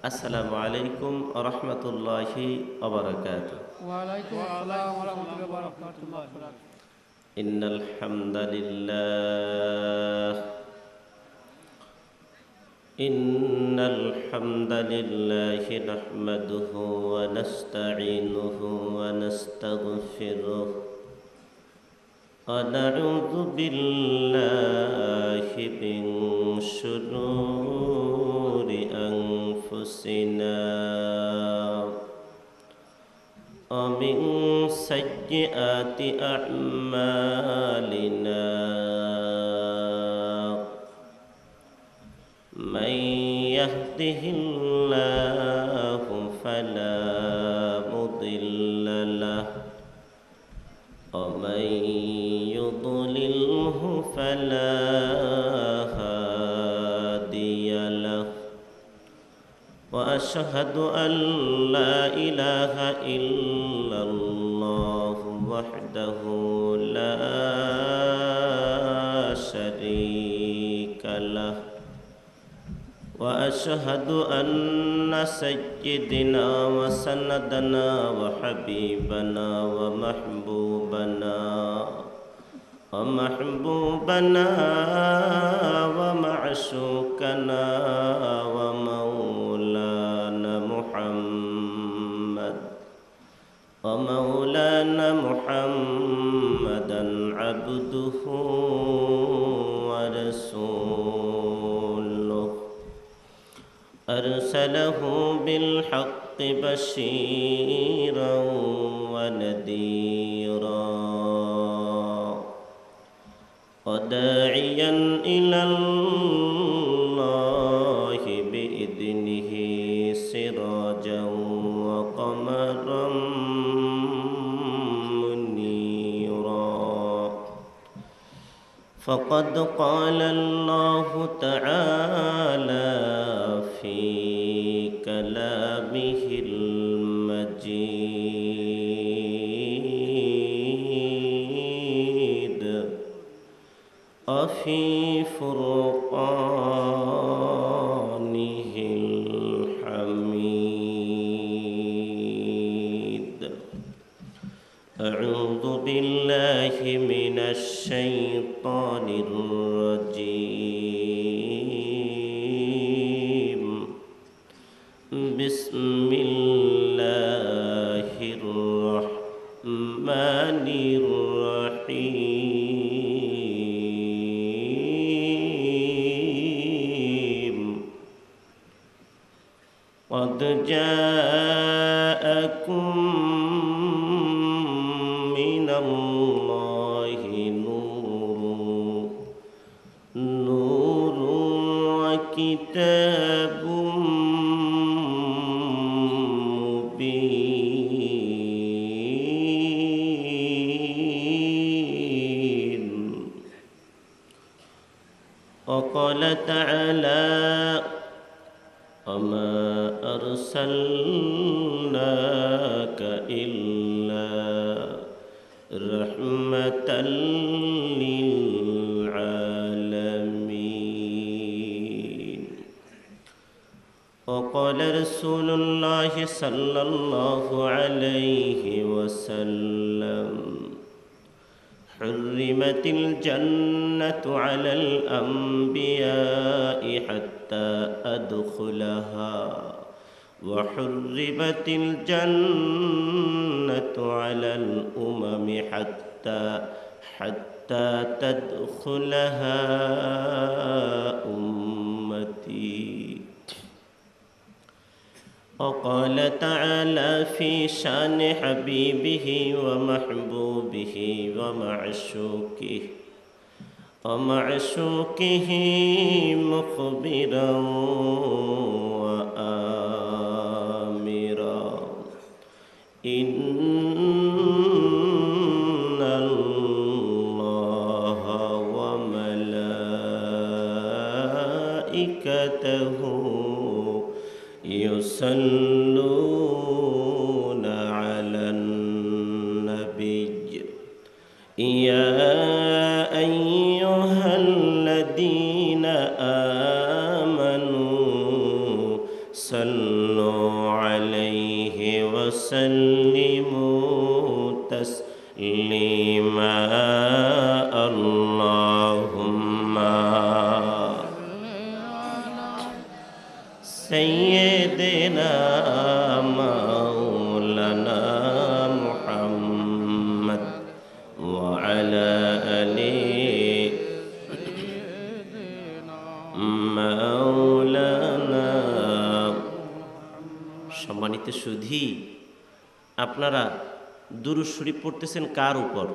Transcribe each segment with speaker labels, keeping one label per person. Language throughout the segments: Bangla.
Speaker 1: আসসালামু আলাইকুম ওয়া রাহমাতুল্লাহি ওয়া বারাকাতুহু।
Speaker 2: ওয়ালাইকুম আসসালাম ওয়া রাহমাতুল্লাহি ওয়া বারাকাতুহু।
Speaker 1: ইন্নাল হামদালিল্লাহ নাহমাদুহু ওয়া নাস্তাঈনুহু ওয়া নাস্তাগফিরুহ ওয়া নাউযু বিল্লাহি মিন শুরুরি আনফুসিনা ومن سيئات أعمالنا من يهده الله فلا مضل له ومن يضلله فلا هادي له وأشهد أن لا إله إلا الله وحده لا شريك له وأشهد أن سيدنا وسندنا وحبيبنا ومحبوبنا ومعشوقنا ومولانا محمدا عبده ورسوله أرسله بالحق بشيرا ونذيرا وداعيا إلى الله بإذنه سراجا وقمرا منيرا فقد قال الله تعالى في كلامه المجيد وفي فرقانه الحميد. أعوذ بالله من الشيطان الرجيم. بسم الله الرحمن الرحيم. قد جاءكم من الله نور وكتاب مبين. وقال تعالى وما أرسلناك إلا رحمة للعالمين. وقال رسول الله صلى الله عليه وسلم حرمت الجنة على الأنبياء حتى أدخلها وحرمت الجنة على الأمم حتى تدخلها أمتي. وقال تعالى في شان حبيبه ومحبوبه ومعشوقه مخبرا وآمرا إن الله وملائكته يصلون على النبي يا أيها الذين آمنوا صلوا تسليما اللهم سيدنا مولانا محمد وعلى آل মাওলানা। সম্মানিত সুধী, আপনারা দুরূদ শরীফ পড়তেছেন কার উপর?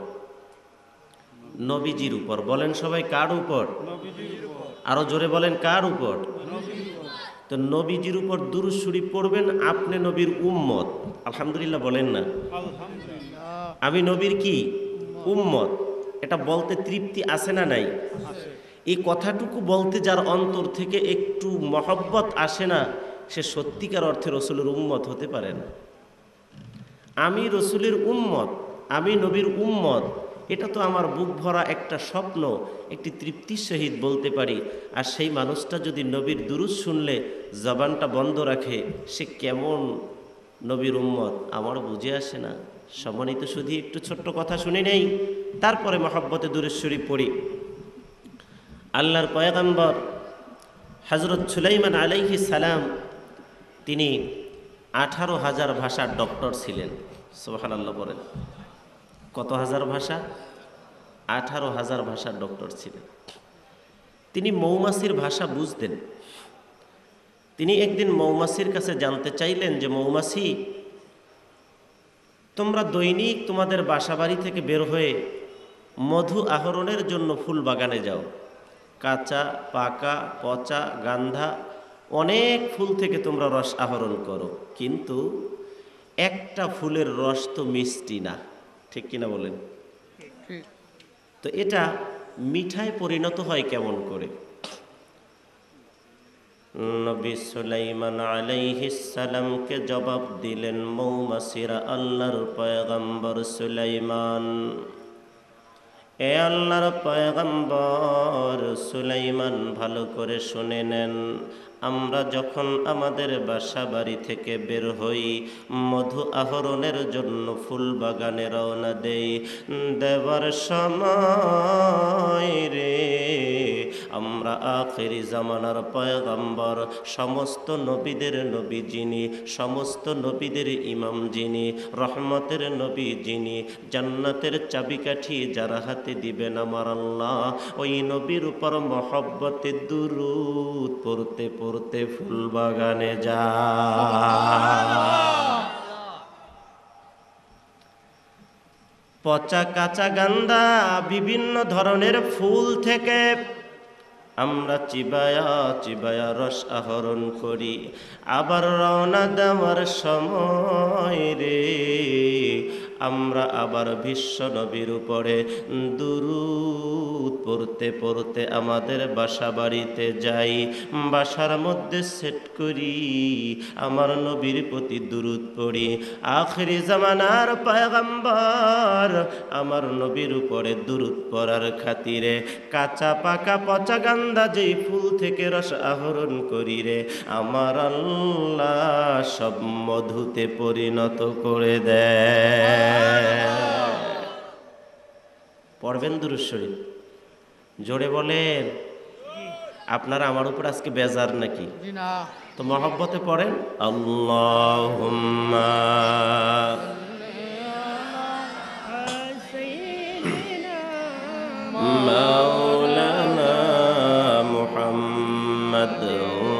Speaker 1: নবীজির উপর। বলেন সবাই, কার উপর? আরো জোরে বলেন, কার উপর? তো নবীজির উপর দুরূদ শরীফ পড়বেন, আপনি নবীর উম্মত। আলহামদুলিল্লাহ বলেন না? আমি নবীর কি? উম্মত। এটা বলতে তৃপ্তি আছে না নাই? এই কথাটুকু বলতে যার অন্তর থেকে একটু মহব্বত আসে না, সে সত্যিকার অর্থে রসুলের উম্মত হতে পারে না। আমি রসুলের উম্মত, আমি নবীর উম্মত, এটা তো আমার বুক ভরা একটা স্বপ্ন, একটি তৃপ্তির সহিত বলতে পারি। আর সেই মানুষটা যদি নবীর দুরূদ শুনলে জবানটা বন্ধ রাখে, সে কেমন নবীর উম্মত আমার বুঝে আসে না। সম্মানিত শুধু একটু ছোট্ট কথা শুনে নেই, তারপরে মহব্বতে দুরূদ শরীফ পড়ি। আল্লাহর পয়গম্বর হযরত সুলাইমান আলাইহিস সালাম, তিনি 18,000 ভাষার ডক্টর ছিলেন। সুবহানাল্লাহ বলেন। কত হাজার ভাষা? 18,000 ভাষার ডক্টর ছিলেন। তিনি মৌমাছির ভাষা বুঝতেন। তিনি একদিন মৌমাছির কাছে জানতে চাইলেন যে, মৌমাছি, তোমরা দৈনিক তোমাদের বাসাবাড়ি থেকে বের হয়ে মধু আহরণের জন্য ফুল বাগানে যাও। কাঁচা, পাকা, পচা, গান্ধা অনেক ফুল থেকে তোমরা রস আহরণ করো, কিন্তু একটা ফুলের রস তো মিষ্টি না, ঠিক কিনা বলেন? তো এটা মিঠায় পরিণত হয় কেমন করে? নবী সুলাইমান আলাইহিস সালামকে জবাব দিলেন মৌমাছিরা, আল্লাহর পয়গম্বর সুলাইমান, এ আল্লাহর পয়গম্বর সুলাইমান, ভালো করে শুনে নেন। আমরা যখন আমাদের বাসা বাড়ি থেকে বের হই, মধু আহরণের জন্য ফুল বাগানে রওনা দেই, দেবার সময় রে আমরা আখিরি জামানার পয়গম্বর, সমস্ত নবীদের নবী যিনি, সমস্ত নবীদের ইমাম যিনি, রহমতের নবী যিনি, জান্নাতের চাবিকাঠি যারা হাতে দিবেন আমার আল্লাহ, ওই নবীর উপর মহব্বতে দুরূদ পড়তে পড়তে ফুল বাগানে যায়। পচা, কাঁচা, গান্ধা বিভিন্ন ধরনের ফুল থেকে আমরা চিবায়া চিবায়া রস আহরণ করি। আবার রওনা দেওয়ার সময় রে আমরা আবার বিশ্ব নবীর উপরে দুরূদ পড়তে পড়তে আমাদের বাসা বাড়িতে যাই। বাসার মধ্যে সেট করি, আমার নবীর প্রতি দুরূদ পড়ি। আখিরি জামানার পয়গম্বর আমার নবীর উপরে দুরূদ পড়ার খাতিরে কাঁচা, পাকা, পচা, গান্ধা যেই ফুল থেকে রস আহরণ করি রে, আমার আল্লাহ সব মধুতে পরিণত করে দেয়। পড়বেন দুরূদ শরীফ, জোরে বলেন। আপনারা আমার উপর আজকে বেজার নাকি? তো মহব্বতে পড়েন, আল্লাহুম্মা মাওলানা মুহাম্মদ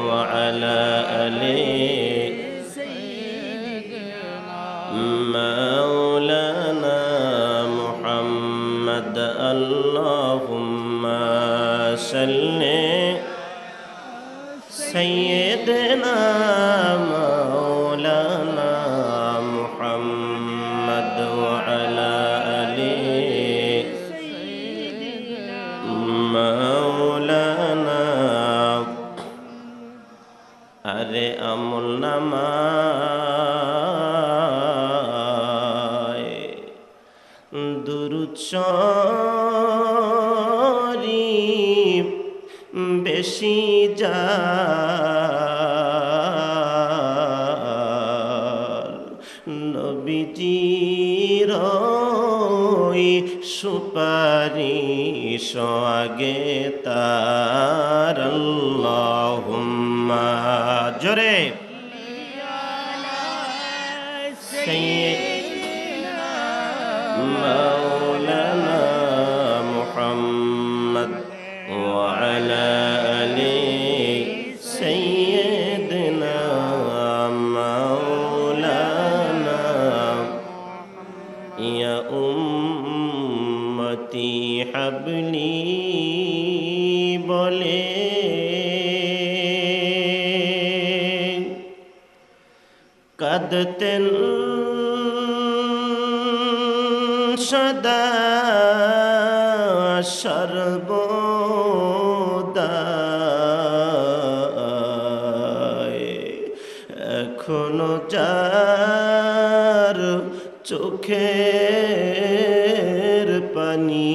Speaker 1: ওয়া আলা আলি মাওলানা মুহাম্মদ আল্লাহুম্মা সাল্লি সাইয়্যিদিনা মাওলানা মুহাম্মদ ওয়া আলা আলি মাওলানা। আরে আমল নামায় দুরূদ শরীফ বেশি যায়, নবীজির ওই সুপারিশ আগে তার আল্লাহুম্মা জোরে সাইয়্যিদিনা মাওলানা মুহাম্মদ ওয়া আলা আলি সাইয়্যিদিনা মাওলানা ইয়া উম্মতি হাবলি বলে কাঁদতেন সদা সর্বদা এখনো যার চোখের পানি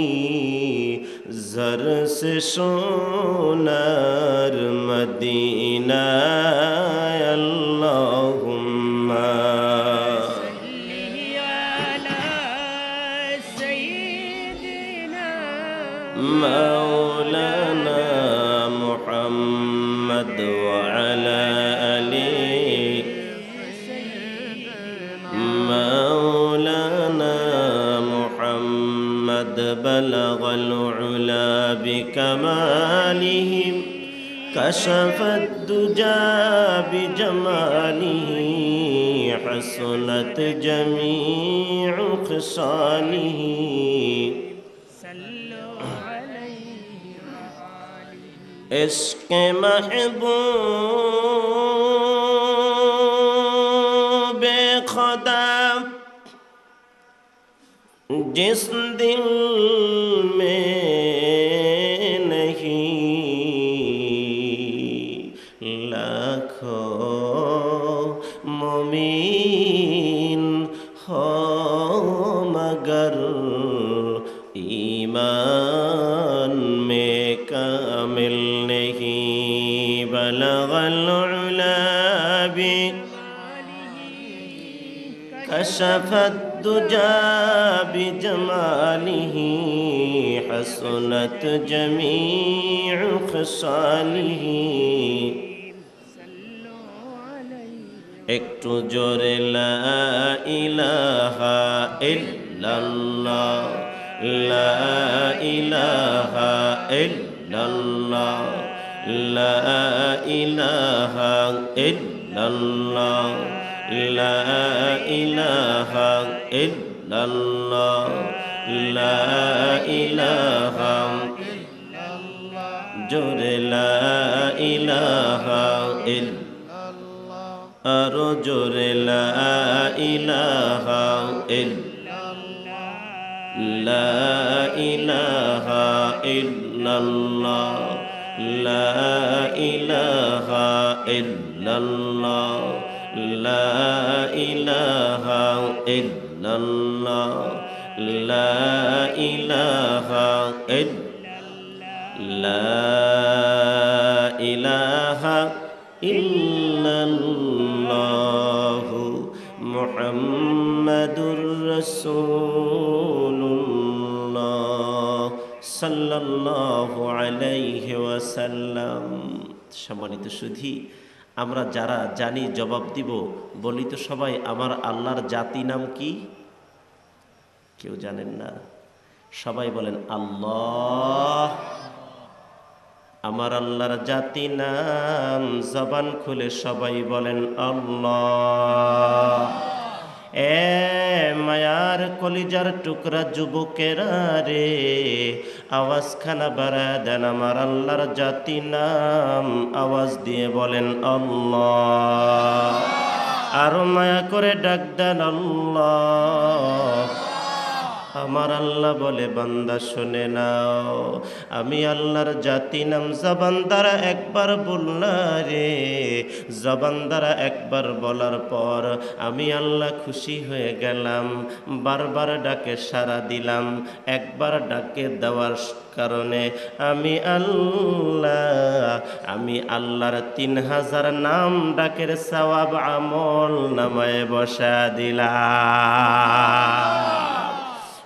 Speaker 1: জর সে সোনার মদিনা আল্লাহুম্মা مولانا محمد وعلى آله مولانا محمد بلغ العلا بكمالهم كشف الدجى بجماله حسنت جميع خصاله عشق محبوب خدا जिस दिल में नहीं लाखों मुमीन हो मगर ईमान में कामिल नहीं बलगल उला भी कशफत दुजा बिजमालिह हसनत जमीउ खसालिह একটু জোরে লা ইলাহা ইল্লাল্লাহ লা ইলাহা ইল্লাল্লাহ লা ইলাহা ইল্লাল্লাহ লা ইলাহা ইল্লাল্লাহ লা ইলাহা ইল্লাল্লাহ জোরে লা ইলাহা ইল্লাল্লাহ আরো জোরে লা ইলাহা ইল্লাল্লাহ লা ইলাহা ইল্লাল্লাহ লা ইলাহা ইল্লাল্লাহ লা ইলাহা ইল্লাল্লাহ লা ইলাহা ইল্লাল্লাহ লা ইলাহা ইল্লাল্লাহ মুহাম্মাদুর রাসূলুল্লাহ সাল্লাল্লাহু আলাইহি ওয়াসাল্লাম। সম্মানিত সুধী, আমরা যারা জানি জবাব দিব, বলি তো সবাই আমার আল্লাহর জাতি নাম কি? কেউ জানেন না? সবাই বলেন আল্লাহ। আমার আল্লাহর জাতি নাম, জবান খুলে সবাই বলেন আল্লাহ। এ মায়ার কলিজার টুকরা যুবকেরা রে, আওয়াজখানা বাড়া দেন, আমার আল্লাহর জাতি নাম আওয়াজ দিয়ে বলেন আল্লাহ। আরো মায়া করে ডাক দেন আল্লাহ। আমার আল্লাহ বলে বান্দা শুনে নাও, আমি আল্লাহর জাতি নাম জবান দ্বারা একবার বললা রে, জবান দ্বারা একবার বলার পর আমি আল্লাহ খুশি হয়ে গেলাম, বারবার ডাকে সাড়া দিলাম। একবার ডাকে দেওয়ার কারণে আমি আল্লাহর 3000 নাম ডাকের সওয়াব আমল নামায় বসা দিলাম।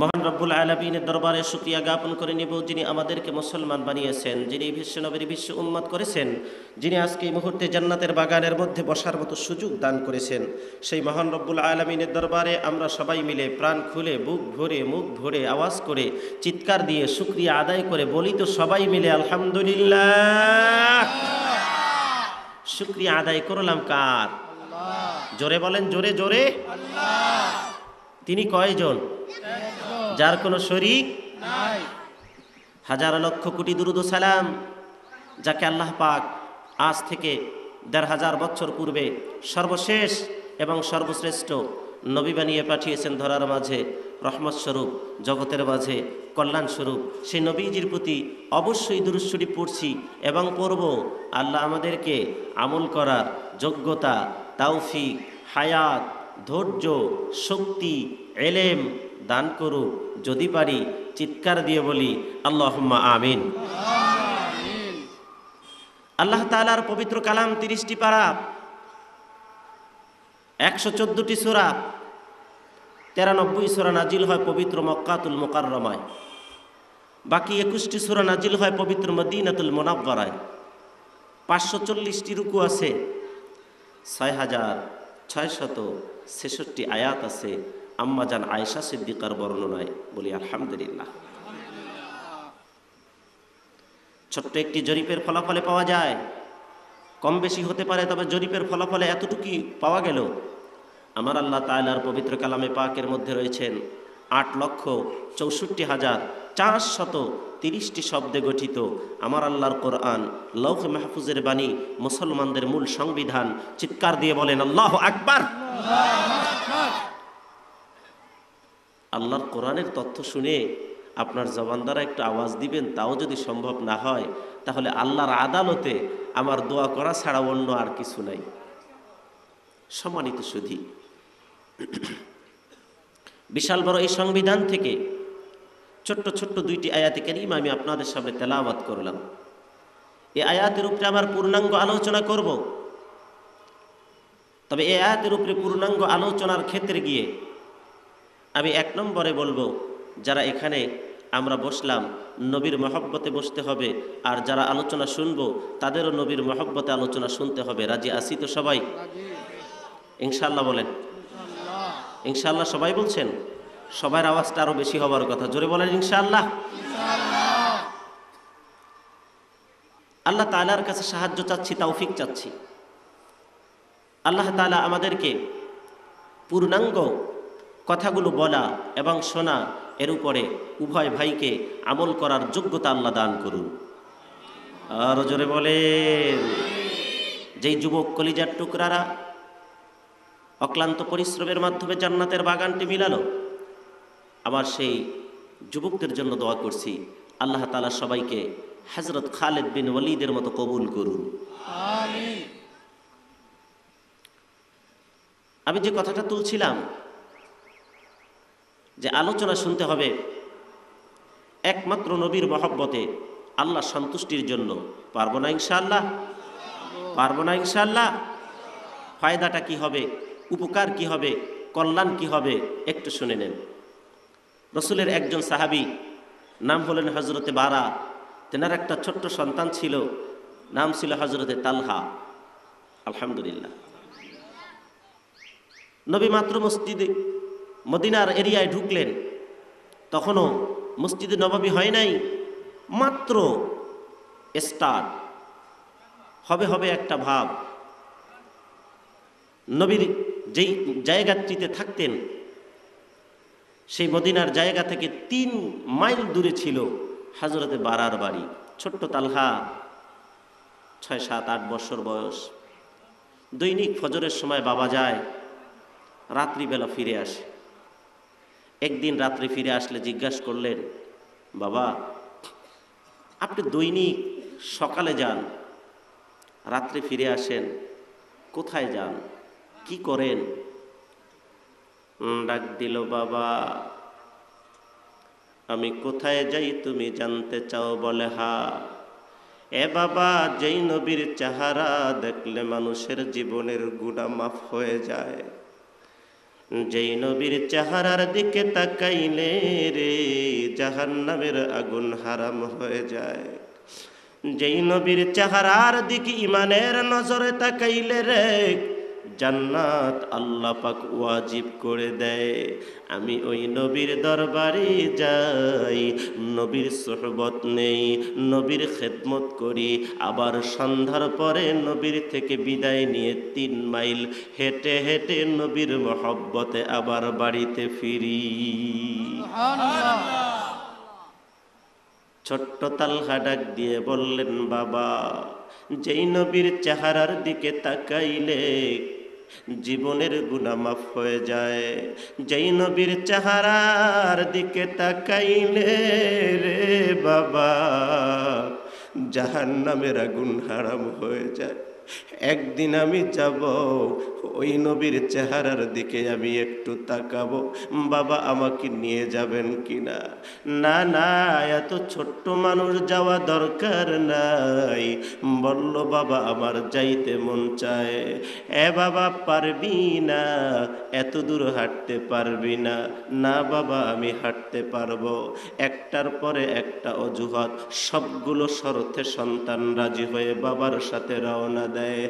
Speaker 1: মহান রব্বুল আলামিনের দরবারে শুকরিয়া জ্ঞাপন করে নিব, যিনি আমাদেরকে মুসলমান বানিয়েছেন, যিনি বিশ্ব নবীর বিশ্ব উম্মত করেছেন, যিনি আজকে এই মুহূর্তে জান্নাতের বাগানের মধ্যে বসার মতো সুযোগ দান করেছেন। সেই মহান রব্বুল আলামিনের দরবারে আমরা সবাই মিলে প্রাণ খুলে বুক ভরে মুখ ভরে আওয়াজ করে চিৎকার দিয়ে শুকরিয়া আদায় করে বলি তো সবাই মিলে আলহামদুলিল্লাহ। শুকরিয়া আদায় করলাম কার? জোরে বলেন, জোরে জোরে। তিনি কয়জন? যার কোনো শরীক
Speaker 2: নাই।
Speaker 1: হাজার লক্ষ কোটি দুরুদ ও সালাম যাকে আল্লাহ পাক আজ থেকে ১৫০০ বছর পূর্বে সর্বশেষ এবং সর্বশ্রেষ্ঠ নবী বানিয়ে পাঠিয়েছেন ধরার মাঝে, রহমত স্বরূপ, জগতের মাঝে কল্যাণ স্বরূপ। সেই নবীজির প্রতি অবশ্যই দুরূদ শরীফ পড়ছি এবং পড়ব। আল্লাহ আমাদেরকে আমল করার যোগ্যতা, তাওফিক, হায়াত, ধৈর্য, শক্তি, এলেম দান করুক। যদি পারি চিৎকার দিয়ে বলি আল্লাহুম্মা আমিন। আল্লাহ তাআলার পবিত্র কালাম ৩০টি পারা, ১১৪টি সূরা, ৯৩ সূরা নাজিল হয় পবিত্র মক্কাতুল মুকাররমায়, বাকি ২১টি সূরা নাজিল হয় পবিত্র মদিনাতুল মুনাওয়ারায়। ৫৪০টি রুকু আছে, ৬৬৬৬ আয়াত আছে আম্মা জান আয়েশা সিদ্দিকার বর্ণনায়। বলি আলহামদুলিল্লাহ। ছোট্ট একটি জরিপের ফলাফলে পাওয়া যায়, কম বেশি হতে পারে, তবে জরিপের ফলাফলে এতটুকুই পাওয়া গেল, আমার আল্লাহ তাআলার পবিত্র কালামে পাকের মধ্যে রয়েছেন ৮,৬৪,৪৩০টি শব্দে গঠিত আমার আল্লাহর কোরআন, লৌহে মাহফুজের বাণী, মুসলমানদের মূল সংবিধান। চিৎকার দিয়ে বলেন আল্লাহু আকবার। আল্লাহর কোরআনের তথ্য শুনে আপনার জবান দ্বারা একটু আওয়াজ দিবেন, তাও যদি সম্ভব না হয় তাহলে আল্লাহর আদালতে আমার দোয়া করা ছাড়া অন্য আর কিছু নাই। সম্মানিত সুধী, বিশাল বড় এই সংবিধান থেকে ছোট্ট ছোট্ট ২টি আয়াতে কারিমা আমি আপনাদের সামনে তেলাওয়াত করলাম। এই আয়াতের উপরে আমার পূর্ণাঙ্গ আলোচনা করব, তবে এই আয়াতের উপরে পূর্ণাঙ্গ আলোচনার ক্ষেত্রে গিয়ে আমি ১ নম্বরে বলবো, যারা এখানে আমরা বসলাম নবীর মহব্বতে বসতে হবে, আর যারা আলোচনা শুনবো তাদেরও নবীর মহব্বতে আলোচনা শুনতে হবে। রাজি আছি তো সবাই? ইনশাআল্লাহ বলেন। ইনশাআল্লাহ সবাই বলছেন? সবার আওয়াজটা আরো বেশি হবার কথা, জোরে বলেন ইনশাআল্লাহ। আল্লাহ তাআলার কাছে সাহায্য চাচ্ছি, তৌফিক চাচ্ছি। আল্লাহ তাআলা আমাদেরকে পূর্ণাঙ্গ কথাগুলো বলা এবং শোনা, এর উপরে উভয় ভাইকে আমল করার যোগ্যতা আল্লাহ দান করুন। আর জোরে বলেন। যেই যুবক কলিজার টুকরারা অক্লান্ত পরিশ্রমের মাধ্যমে জান্নাতের বাগানটি মিলালো, আমার সেই যুবকদের জন্য দোয়া করছি, আল্লাহ তাআলা সবাইকে হযরত খালিদ বিন ওয়ালিদের মতো কবুল করুন।
Speaker 2: আমিন।
Speaker 1: আমি যে কথাটা তুলছিলাম যে আলোচনা শুনতে হবে একমাত্র নবীর মহব্বতে, আল্লাহ সন্তুষ্টির জন্য। পারবো না ইনশাআল্লাহ? পারবো না ইনশাআল্লাহ? ফায়দাটা কি হবে, উপকার কি হবে, কল্যাণ কি হবে একটু শুনে নেন। রসুলের একজন সাহাবী, নাম হলেন হযরতে বারা। তেনার একটা ছোট্ট সন্তান ছিল, নাম ছিল হযরতে তালহা। আলহামদুলিল্লাহ। নবী মাত্র মসজিদে মদিনার এরিয়ায় ঢুকলেন, তখনও মসজিদে নববী হয় নাই, মাত্র স্টার্ট হবে হবে একটা ভাব। নবীর যেই জায়গাটিতে থাকতেন সেই মদিনার জায়গা থেকে ৩ মাইল দূরে ছিল হযরতে বারার বাড়ি। ছোট্ট তালহা, ৬, ৭, ৮ বছর বয়স। দৈনিক ফজরের সময় বাবা যায়, রাত্রিবেলা ফিরে আসে। একদিন রাত্রে ফিরে আসলে জিজ্ঞাসা করলেন, বাবা আপনি দৈনিক সকালে যান, রাত্রে ফিরে আসেন, কোথায় যান, কি করেন? ডাক দিল, বাবা আমি কোথায় যাই তুমি জানতে চাও? বলে হা। এ বাবা, যেই নবীর চেহারা দেখলে মানুষের জীবনের গুনাহ মাফ হয়ে যায়, যেই নবীর চেহারার দিকে তাকাইলে রে জাহান্নামের আগুন হারাম হয়ে যায়। যেই নবীর চেহারার দিকে ইমানের নজরে তাকাইলে রে জান্নাত আল্লাহ পাক ওয়াজিব করে দেয়। আমি ওই নবীর দরবারে যাই, নবীর সোহবত নেই, নবীর খেদমত করি, আবার সন্ধ্যার পরে নবীর থেকে বিদায় নিয়ে 3 মাইল হেঁটে হেঁটে নবীর মহব্বতে আবার বাড়িতে ফিরি। ছোট্ট তালহা ডাক দিয়ে বললেন, বাবা, যেই নবীর চেহারার দিকে তাকাইলে জীবনের গুনাহ মাফ হয়ে যায়, যেই নবীর চেহারার দিকে তাকাইলে রে বাবা জাহান্নামের আগুন হারাম হয়ে যায়। একদিন আমি যাব, ওই নবীর চেহারার দিকে আমি একটু তাকাবো, বাবা আমাকে নিয়ে যাবেন কিনা? না না, এত ছোট্ট মানুষ যাওয়া দরকার নাই। বলল, বাবা আমার যাইতে মন চায়। এ বাবা পারবি না, এত দূর হাঁটতে পারবি না? না বাবা আমি হাঁটতে পারবো। একটার পরে একটা অজুহাত, সবগুলো শর্তে সন্তান রাজি হয়ে বাবার সাথে রওনা দেয়,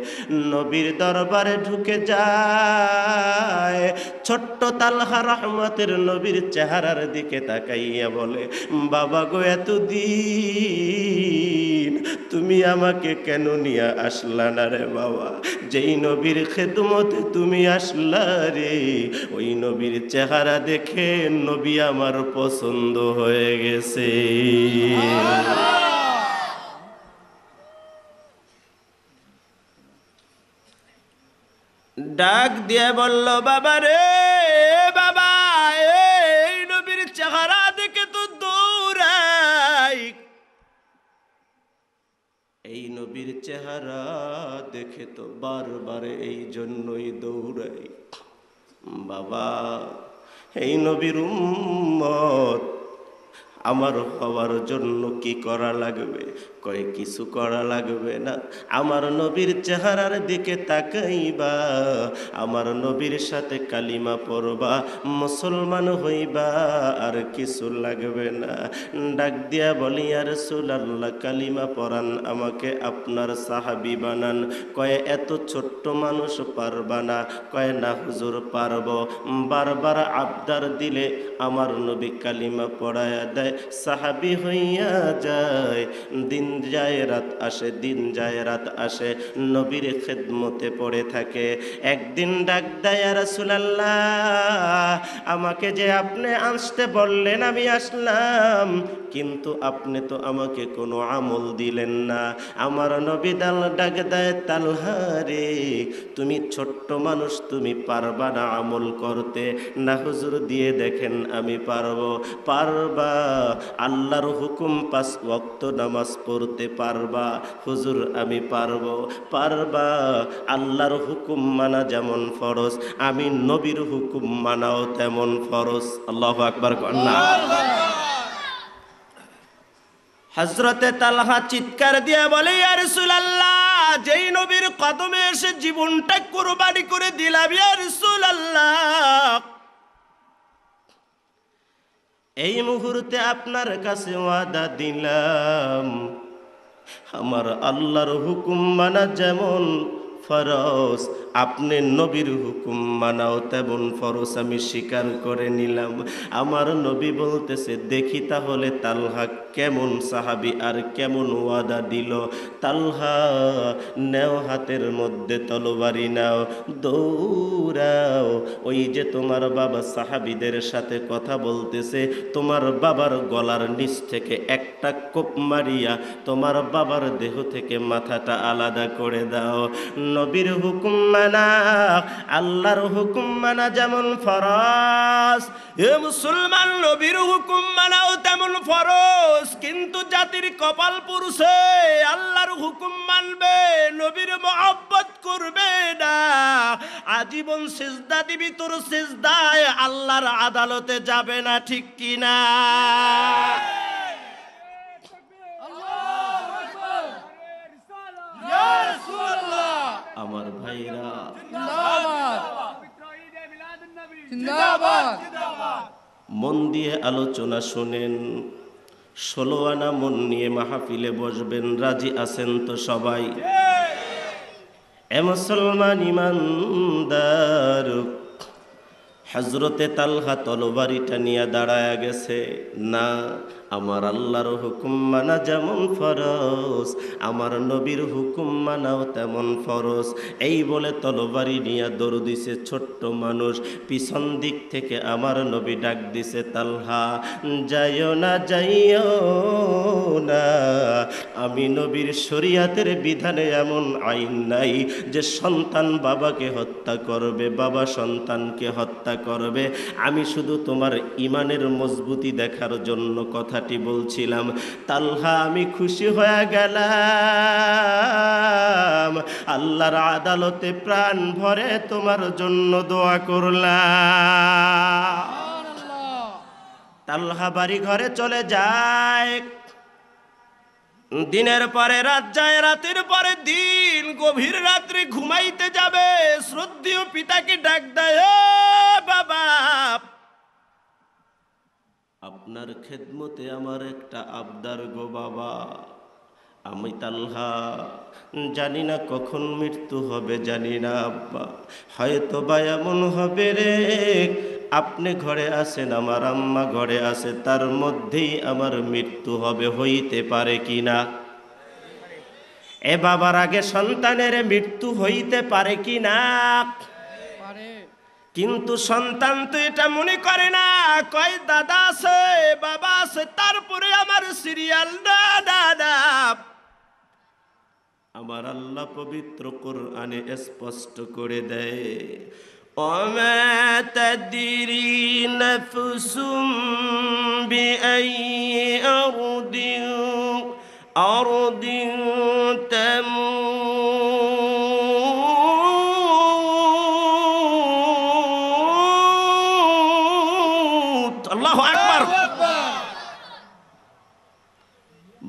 Speaker 1: নবীর দরবারে ঢুকে যায়। ছোট্ট তালহা রহমতের নবীর চেহারার দিকে তাকাইয়া বলে, বাবা গো এতদিন তুমি আমাকে কেন নিয়ে আসলা না রে বাবা? যেই নবীর খেদমতে তুমি আসলা রে, ওই নবীর চেহারা দেখে নবী আমার পছন্দ হয়ে গেছে। ডাক দিয়ে বলল, বাবা রে বাবা, এই নবীর চেহারা দেখে তো দৌড়াই, এই নবীর চেহারা দেখে তো বারবার এই জন্যই দৌড়াই। বাবা, এই নবীর উম্মত আমার হওয়ার জন্য কি করা লাগবে? কয় কিছু করা লাগবে না, আমার নবীর চেহারার দিকে তাকাইবা, আমার নবীর সাথে কালিমা পড়বা, মুসলমান হইবা, আর কিছু লাগবে না। ডাক দিয়া বলি, ইয়া রাসূলুল্লাহ কালিমা পড়ান, আমাকে আপনার সাহাবী বানান। কয় এত ছোট্ট মানুষ পারবা না? কয় না হুজুর পারবো। বারবার আবদার দিলে আমার নবী কালিমা পড়ায়া দেয়, সাহাবী হইয়া যায়। দিন যায় রাত আসে, দিন যায় রাত আসে, নবীর খেদমতে পড়ে থাকে। একদিন ডাক দেয়, ইয়া রাসূলুল্লাহ আমাকে যে আপনি আসতে বললেন আমি আসলাম, কিন্তু আপনি তো আমাকে কোনো আমল দিলেন না। আমার নবী ডাক দেয়, তালহা রে তুমি ছোট্ট মানুষ, তুমি পারবা না আমল করতে? না হুজুর দিয়ে দেখেন আমি পারবো। পারবা? আল্লাহর হুকুম 5 ওয়াক্ত নামাজ পড়তে পারবা? হুজুর আমি পারবো। পারবা? আল্লাহর হুকুম মানা যেমন ফরজ, আমি নবীর হুকুম মানাও তেমন ফরজ। আল্লাহু আকবার কন্যা। হযরতে তালহা চিৎকার দিয়ে বলে, ইয়া রাসূলুল্লাহ যেই নবীর কদমে এসে জীবনটা কুরবানি করে দিলাম, ইয়া রাসূলুল্লাহ এই মুহূর্তে আপনার কাছে ওয়াদা দিলাম, আমার আল্লাহর হুকুম মানা যেমন ফরজ, আপনি নবীর হুকুম মানাও তেমন ফরজ আমি স্বীকার করে নিলাম। আমার নবী বলতেছে, দেখি তাহলে তালহা কেমন সাহাবী আর কেমন ওয়াদা দিল। তালহা নেও হাতের মধ্যে তলোয়ারি নাও, দৌড়াও। ওই যে তোমার বাবা সাহাবীদের সাথে কথা বলতেছে, তোমার বাবার গলার নিচ থেকে একটা কোপ মারিয়া তোমার বাবার দেহ থেকে মাথাটা আলাদা করে দাও। নবীর হুকুম মানা, আল্লাহর হুকুম মানা যেমন ফরজ, এ মুসলমান নবীর হুকুম মানাও তেমন ফরজ। কিন্তু জাতির কপাল পুরুষে আল্লাহর হুকুম মানবে, নবীর মহব্বত করবে না, আজীবন সিজদা দিবি, তোর সিজদায় আল্লাহর আদালতে যাবে না, ঠিক কিনা? আমার ভাইরা,
Speaker 2: জিন্দাবাদ
Speaker 1: মন দিয়ে আলোচনা শুনেন, 16 আনা মন নিয়ে মাহফিলে বসবেন। রাজি আছেন তো সবাই? এ মুসলমান ইমানদার, হযরতে তালহা তরবারিটা নিয়ে দাঁড়ায়া গেছে। না, আমার আল্লাহর হুকুম মানা যেমন ফরজ, আমার নবীর হুকুম মানাও তেমন ফরজ। এই বলে তরবারি নিয়ে দৌড় দিছে ছোট্ট মানুষ। পিছন দিক থেকে আমার নবী ডাক দিছে, তালহা যাইও না, যাইও না। আমি নবীর শরীয়তের বিধানে এমন আইন নাই যে সন্তান বাবাকে হত্যা করবে, বাবা সন্তানকে হত্যা করবে। আমি শুধু তোমার ইমানের মজবুতি দেখার জন্য কথাটি বলছিলাম। তালহা, আমি খুশি হয়ে গেলাম, আল্লাহর আদালতে প্রাণ ভরে তোমার জন্য দোয়া করলাম।
Speaker 2: সুবহানাল্লাহ
Speaker 1: তালহা বাড়ি ঘরে চলে যায়। দিনের পরে রাত যায়, রাতের পরে দিন, গভীর রাত্রে ঘুমাইতে যাবে। শ্রদ্ধেয় পিতাকে ডাক দেয়, "ও বাবা, আপনার খেদমতে আমার একটা আবদার গো বাবা। আমি তালহা জানি না কখন মৃত্যু হবে, জানি না আব্বা। হয়তো বা এমন হবে রে, আপনি ঘরে আছেন, আমার আম্মা ঘরে আছে, তার মধ্যেই আমার মৃত্যু হবে, হইতে পারে কি না? এ বাবার আগে সন্তানের মৃত্যু হইতে পারে কি না?"
Speaker 2: পারে
Speaker 1: কিন্তু সন্তান তো এটা মনে করে না, কয় দাদা আছে, বাবা আছে, তারপরে আমার সিরিয়াল না, না, না। আমার আল্লাহ পবিত্র কোরআনে স্পষ্ট করে দেয়, ওমা তাদরি নাফসুম বিআইয়ি আরদিন তামুত। আল্লাহু আকবার।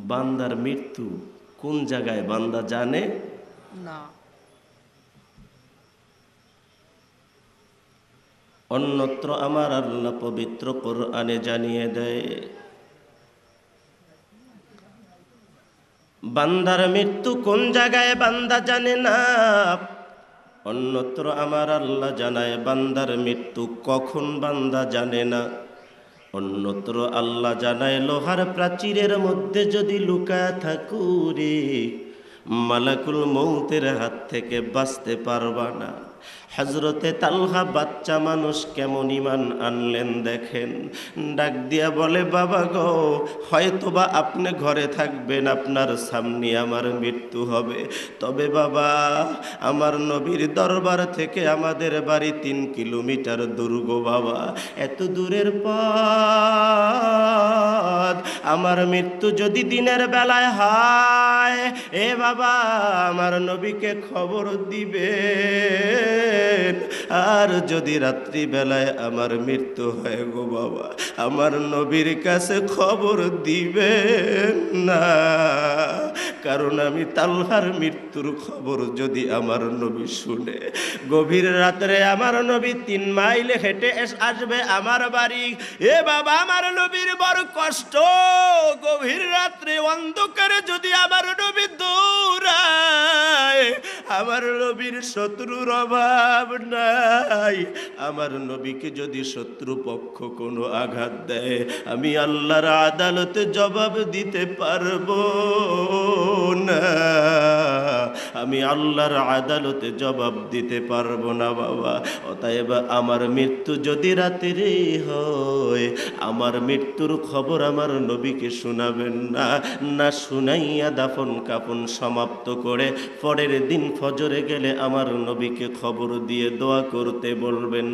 Speaker 1: বান্দার মৃত্যু কোন জায়গায় বান্দা জানে
Speaker 2: না
Speaker 1: অন্যত্র আমার আল্লাহ পবিত্র কোরআনে জানিয়ে দেয়, বান্দার মৃত্যু কোন জায়গায় বান্দা জানে না। অন্যত্র আমার আল্লাহ জানায় বান্দার মৃত্যু কখন বান্দা জানে না। অন্যত্র আল্লাহ জানায় লোহার প্রাচীরের মধ্যে যদি লুকায় থাকুরে, মালাকুল মৌতের হাত থেকে বাঁচতে পারবা না। হযরতে তালহা বাচ্চা মানুষ কেমন ঈমান আনলেন দেখেন। ডাক দিয়া বলে, বাবা গো, হয়তোবা আপনি ঘরে থাকবেন, আপনার সামনে আমার মৃত্যু হবে, তবে বাবা, আমার নবীর দরবার থেকে আমাদের বাড়ি 3 কিলোমিটার দূর গো বাবা। এত দূরের পথ, আমার মৃত্যু যদি দিনের বেলায় হয়, এ বাবা, আমার নবীকে খবর দিবেন। আর যদি রাত্রি বেলায় আমার মৃত্যু হয় গো বাবা, আমার নবীর কাছে খবর দিবেন না। কারণ আমি তালহার মৃত্যুর খবর যদি আমার নবী শুনে, গভীর রাত্রে আমার নবী 3 মাইল হেঁটে আসবে আমার বাড়ি। এ বাবা, আমার নবীর বড় কষ্ট। গভীর রাত্রে অন্ধকারে যদি আমার নবী দৌড়ায়, আমার নবীর শত্রুর অভাব নাই। আমার নবীকে যদি শত্রুপক্ষ কোনো আঘাত দেয়, আমি আল্লাহর আদালতে জবাব দিতে পারবো না। আমি আল্লাহর আদালতে জবাব দিতে পারবো না বাবা। অতএব আমার মৃত্যু যদি রাতেরে হয়, আমার মৃত্যুর খবর আমার নবীকে শোনাবেন না। না শুনাইয়া দাফন কাফন সমাপ্ত করে পরের দিন ফজরে গেলে আমার নবীকে খবর দিয়ে দোয়া করতে বলবেন।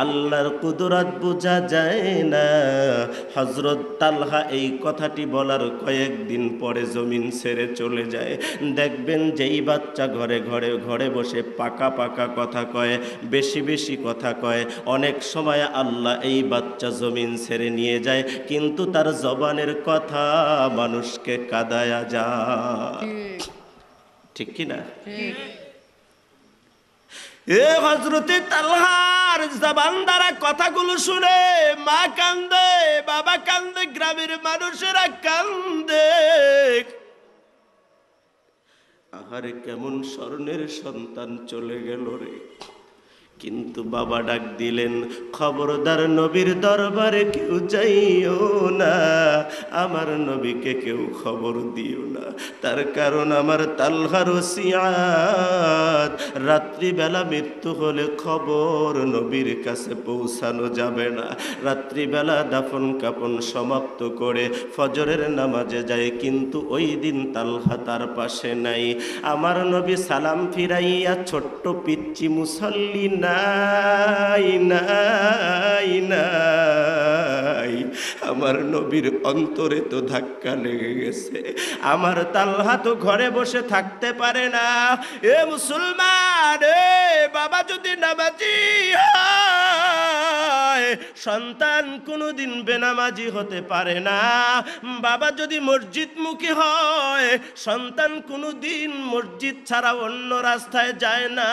Speaker 1: আল্লাহর কুদরত বোঝা যায় না। হযরত তালহা এই কথাটি বলার কয়েকদিন পরে জমিন ছেড়ে চলে যায়। দেখবেন যেই বাচ্চা ঘরে ঘরে ঘরে বসে পাকা পাকা কথা কয়, বেশি বেশি কথা কয়, অনেক সময় আল্লাহ এই বাচ্চা জমিন ছেড়ে নিয়ে যায়, কিন্তু তার জবানের কথা মানুষকে কাঁদায়া যায়।
Speaker 2: ঠিক
Speaker 1: ঠিক কি না?
Speaker 2: ঠিক
Speaker 1: এ হযরতে তালহার জবান দ্বারা কথাগুলো শুনে মা কান্দে, বাবা কান্দে, গ্রামের মানুষেরা কান্দে। আহারে কেমন স্বর্ণের সন্তান চলে গেল রে। কিন্তু বাবা ডাক দিলেন, খবরদার নবীর দরবারে কেউ যাইও না, আমার নবীকে কেউ খবর দিও না। তার কারণ আমার তালহার ওসিয়াত, রাত্রিবেলা মৃত্যু হলে খবর নবীর কাছে পৌঁছানো যাবে না। রাত্রিবেলা দাফন কাফন সমাপ্ত করে ফজরের নামাজে যায়, কিন্তু ওই দিন তালহা তার পাশে নাই। আমার নবী সালাম ফিরাইয়া ছোট্ট পিচ্চি মুসল্লি নাই নাই নাই। আমার নবীর অন্তরে তো ধাক্কা লেগে গেছে। আমার তালহা তো ঘরে বসে থাকতে পারে না। এ মুসলমান, এ বাবা যদি নামাজি হয়, সন্তান কোনোদিন বেনামাজি হতে পারে না। বাবা যদি মসজিদমুখী হয়, সন্তান কোনোদিন মসজিদ ছাড়া অন্য রাস্তায় যায় না।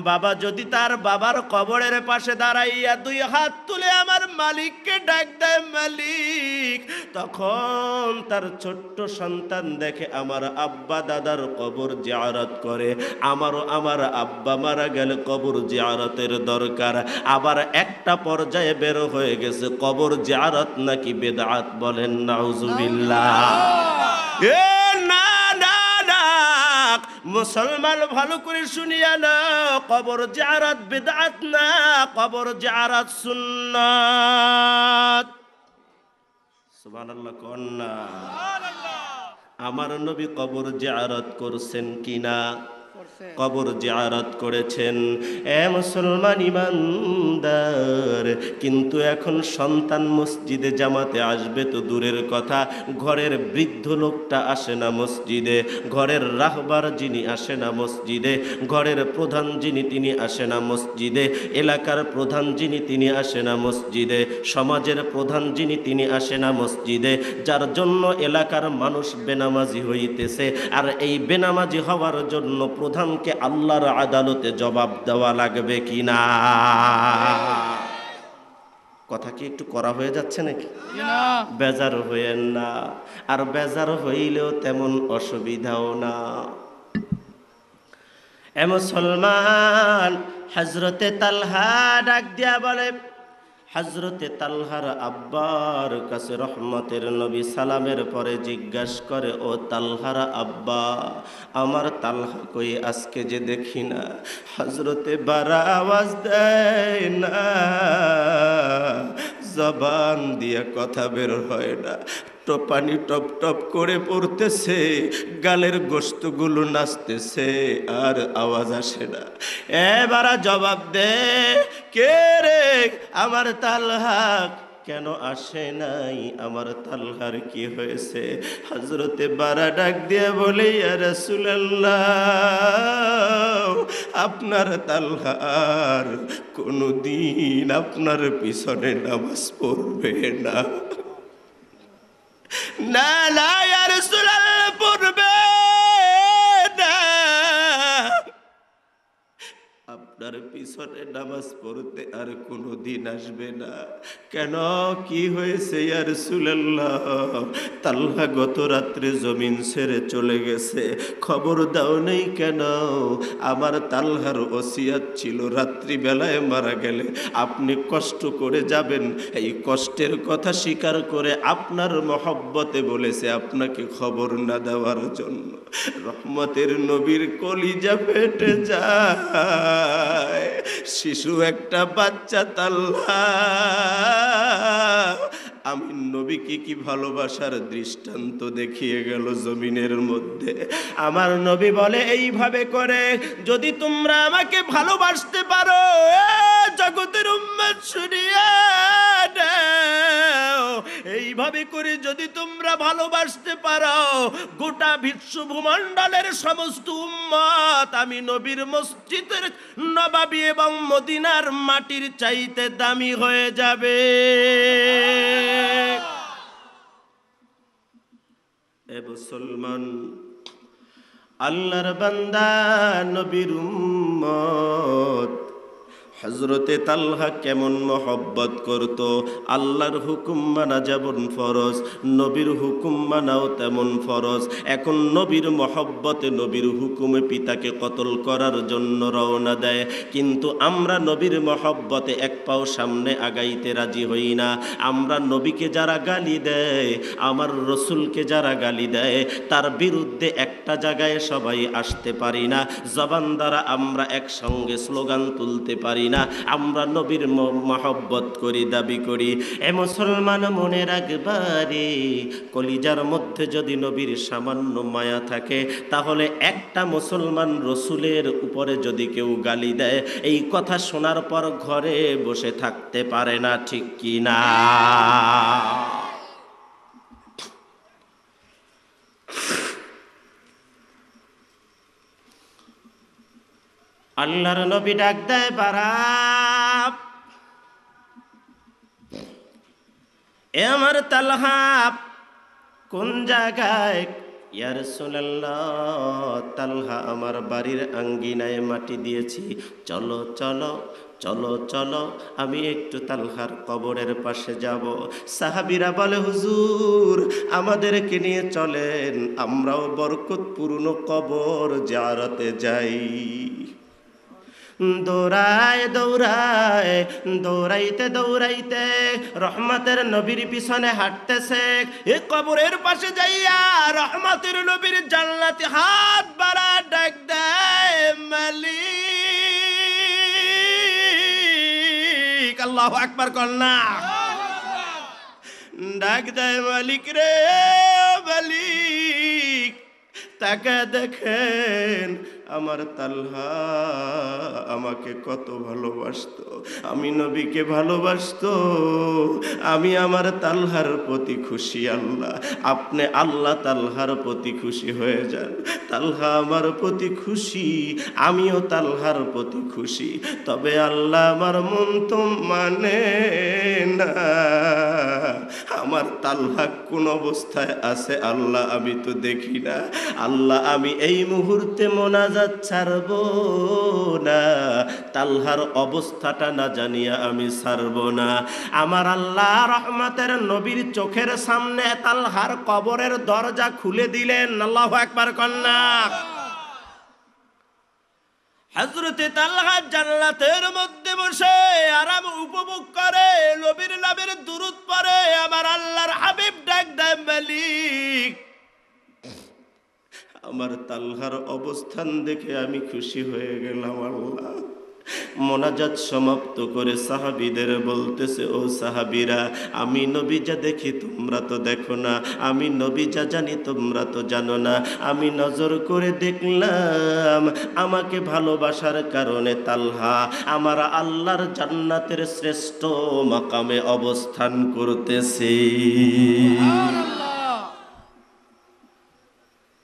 Speaker 1: বাবা যদি তার বাবার কবরের পাশে দাঁড়াইয়া দুই হাত তুলে আমার মালিককে ডাক দেয়, মালিক, তখন তার ছোট্ট সন্তান দেখে আমার আব্বা দাদার কবর জিয়ারত করে। আমারও আমার আব্বা মারা গেলে কবর জিয়ারতের দরকার। আবার একটা পর্যায়ে বের হয়ে গেছে কবর জিয়ারত নাকি বেদআত, বলেন নাউজুবিল্লাহ। এ না না না, মুসলমান ভালো করে শুনিয়া না, কবর জিয়ারত বেদআত না, কবর জিয়ারত সুন্নাত। সুবহানাল্লাহ কোন না? আমার নবী কবর জিয়ারত করছেন কিনা? কবর জিয়ারত করেছেন। এ মুসলমান ইমানদার, কিন্তু এখন সন্তান মসজিদে জামাতে আসবে তো দূরের কথা, ঘরের বৃদ্ধ লোকটা আসে না মসজিদে, ঘরের রাহবার যিনি আসে না মসজিদে, ঘরের প্রধান যিনি তিনি আসে না মসজিদে, এলাকার প্রধান যিনি তিনি আসে না মসজিদে, সমাজের প্রধান যিনি তিনি আসে না মসজিদে। যার জন্য এলাকার মানুষ বেনামাজি হইতেছে। আর এই বেনামাজি হওয়ার জন্য প্রধানকে আল্লাহর আদালতে জবাব দেওয়া লাগবে কিনা? কথা কি একটু করা হয়ে যাচ্ছে নাকি? বেজার হইয়েন না। আর বেজার হইলেও তেমন অসুবিধাও না। এ মুসলমান, হযরতে তালহা ডাক দিয়া বলে, হযরতে তালহার আব্বার কাছে রহমতের নবী সালামের পরে জিজ্ঞাসা করে, ও তালহার আব্বা, আমার তালহা কই? আজকে যে দেখি না, হযরতে বারা আওয়াজ দেয় না, জবান দিয়ে কথা বের হয় না, পানি টপ টপ করে পড়তেছে, গালের গোশতগুলো নাচতেছে, আর আওয়াজ আসে না। এবারে জবাব দে, কে রে? আমার তালহা কেন আসে নাই? আমার তালহার কি হয়েছে? হযরতে বারা ডাক দিয়ে বলে, ইয়া রাসূলুল্লাহ, আপনার তালহার কোনদিন আপনার পিছনে নামাজ পড়বে না। না না ইয়া রাসূলুল্লাহ, পড়বে না। আপনার পিছনে নামাজ পড়তে আর কোনোদিন আসবে না। কেন? কি হয়েছে ইয়া রাসূলুল্লাহ? তালহা গত রাত্রে জমিন ছেড়ে চলে গেছে, খবর দাও নেই কেন? আমার তালহার ওসিয়াত ছিল রাত্রিবেলায় মারা গেলে আপনি কষ্ট করে যাবেন। এই কষ্টের কথা স্বীকার করে আপনার মহব্বতে বলেছে আপনাকে খবর না দেওয়ার জন্য। রহমতের নবীর কলিজা ফেটে যায়। শিশু একটা বাচ্চা তালহা, আমি নবীকে কি ভালোবাসার দৃষ্টান্ত দেখিয়ে গেল জমিনের মধ্যে। আমার নবী বলে, এইভাবে করে যদি তোমরা আমাকে ভালোবাসতে পারো, জগতের উম্মত শুনিয়া নাও, এইভাবে করে যদি তোমরা ভালোবাসতে পারো, গোটা বিশ্ব ভূমণ্ডলের সমস্ত উম্মত আমি নবীর মসজিদের নবাবী এবং মদিনার মাটির চাইতে দামি হয়ে যাবে। এ মুসলমান, আল্লাহর বান্দা নবীর উম্মত হযরতে তালহা কেমন মহব্বত করত। আল্লাহর হুকুম মানা যেমন ফরজ, নবীর হুকুম মানাও তেমন ফরজ। এখন নবীর মহব্বতে, নবীর হুকুমে পিতাকে কতল করার জন্য রওনা দেয়, কিন্তু আমরা নবীর মহব্বতে এক পাও সামনে আগাইতে রাজি হই না। আমরা নবীকে যারা গালি দেয়, আমার রসুলকে যারা গালি দেয়, তার বিরুদ্ধে একটা জায়গায় সবাই আসতে পারি না, জবান দ্বারা আমরা একসঙ্গে স্লোগান তুলতে পারি না। আমরা নবীর মহব্বত করি, দাবি করি। এ মুসলমান মনে রাখবারে, কলিজার মধ্যে যদি নবীর সামান্য মায়া থাকে, তাহলে একটা মুসলমান রসুলের উপরে যদি কেউ গালি দেয়, এই কথা শোনার পর ঘরে বসে থাকতে পারে না, ঠিক কি না? আল্লাহর নবী ডাক দেয়, বারাপ, এ আমার তালহা কোন জায়গায়? ইয়া রাসূলুল্লাহ, তালহা আমার বাড়ির আঙ্গিনায় মাটি দিয়েছি, চলো চলো চলো চলো, আমি একটু তালহার কবরের পাশে যাব। সাহাবীরা বলে, হুজুর আমাদেরকে নিয়ে চলেন, আমরাও বরকতপূর্ণ কবর জিয়ারতে যাই। দৌড়ায় দৌড়ায়, দৌড়াইতে দৌড়াইতে রহমতের নবীর পিছনে হাঁটতেছে। এ কবরের পাশে যাইয়া রহমতের নবীর জান্নাতি হাত বাড়া ডাক দেয়, মালিক। আল্লাহু আকবার কন্যা ডাক দেয়, মালিক রে, মালিক তাকে দেখেন, আমার তালহা আমাকে কত ভালোবাসতো, আমি নবীকে ভালোবাসতো, আমি আমার তালহার প্রতি খুশি। আল্লাহ, আপনি আল্লাহ তালহার প্রতি খুশি হয়ে যান। তালহা আমার প্রতি খুশি, আমিও তালহার প্রতি খুশি, তবে আল্লাহ আমার মন তো মানে না। আমার তালহা কোন অবস্থায় আছে আল্লাহ আমি তো দেখি না। আল্লাহ, আমি এই মুহূর্তে মোনাজাত ছাড়ব না, তালহার অবস্থাটা না জানিয়া আমি ছাড়ব না। আমার আল্লাহ রহমতের নবীর চোখের সামনে তালহার কবরের দরজা খুলে দিলেন। আল্লাহু আকবার কন্যা। হযরতে তালহা জান্নাতের মধ্যে বসে আরাম উপভোগ করে, নবীর নামের দুরূদ পড়ে। আমার আল্লাহর হাবিব ডাক দেয়, মালিক আমার তালহার অবস্থান দেখে আমি খুশি হয়ে গেলাম। আল্লাহ মোনাজাত সমাপ্ত করে সাহাবীদের বলতেছে, ও সাহাবীরা, আমি নবী যা দেখি তোমরা তো দেখো না, আমি নবী যা জানি তোমরা তো জানো না। আমি নজর করে দেখলাম, আমাকে ভালোবাসার কারণে তালহা আমার আল্লাহর জান্নাতের শ্রেষ্ঠ মাকামে অবস্থান করতেছে।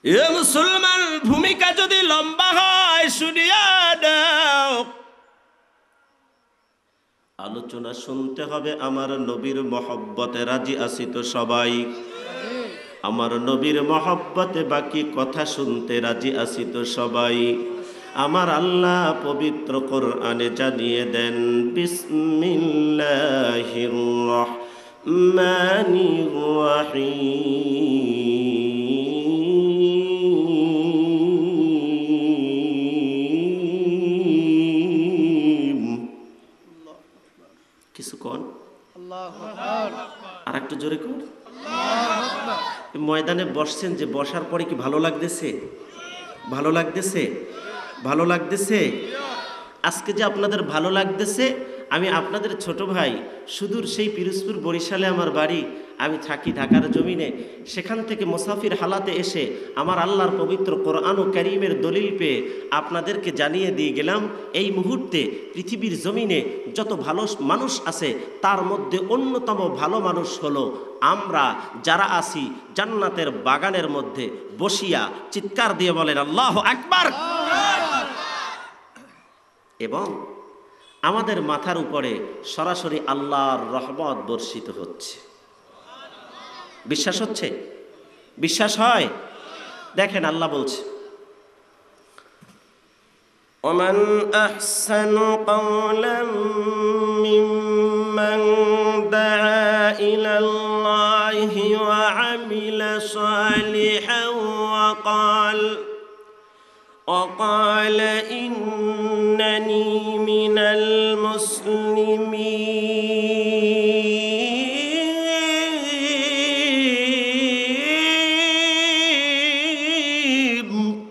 Speaker 1: এ মুসলমান, ভূমিকা যদি লম্বা হয় শুনিয়া দাও, আলোচনা শুনতে হবে। আমার নবীর মহব্বতে রাজি আছি তো সবাই? আমার নবীর মহব্বতে বাকি কথা শুনতে রাজি আছি তো সবাই? আমার আল্লাহ পবিত্র কোরআনে জানিয়ে দেন, বিসমিল্লাহির রহমানির রহিম। কিছু কোন আর একটু জোরে কোন। ময়দানে বসছেন, যে বসার পরে কি ভালো লাগতেছে? ভালো লাগতেছে? ভালো লাগতেছে? আজকে যে আপনাদের ভালো লাগতেছে, আমি আপনাদের ছোট ভাই, সুদূর সেই পিরোজপুর বরিশালে আমার বাড়ি, আমি থাকি ঢাকার জমিনে। সেখান থেকে মুসাফির হালাতে এসে আমার আল্লাহর পবিত্র কোরআন ও কারীমের দলিল পেয়ে আপনাদেরকে জানিয়ে দিয়ে গেলাম, এই মুহূর্তে পৃথিবীর জমিনে যত ভালো মানুষ আছে, তার মধ্যে অন্যতম ভালো মানুষ হলো আমরা যারা আছি জান্নাতের বাগানের মধ্যে বসিয়া। চিৎকার দিয়ে বলেন আল্লাহু আকবার। এবং আমাদের মাথার উপরে সরাসরি আল্লাহর রহমত বর্ষিত হচ্ছে। বিশ্বাস হচ্ছে? বিশ্বাস হয়? দেখেন আল্লাহ বলছে, ومن أحسن قولا ممن دعا إلى الله وعمل صالحا وقال إنني من المسلمين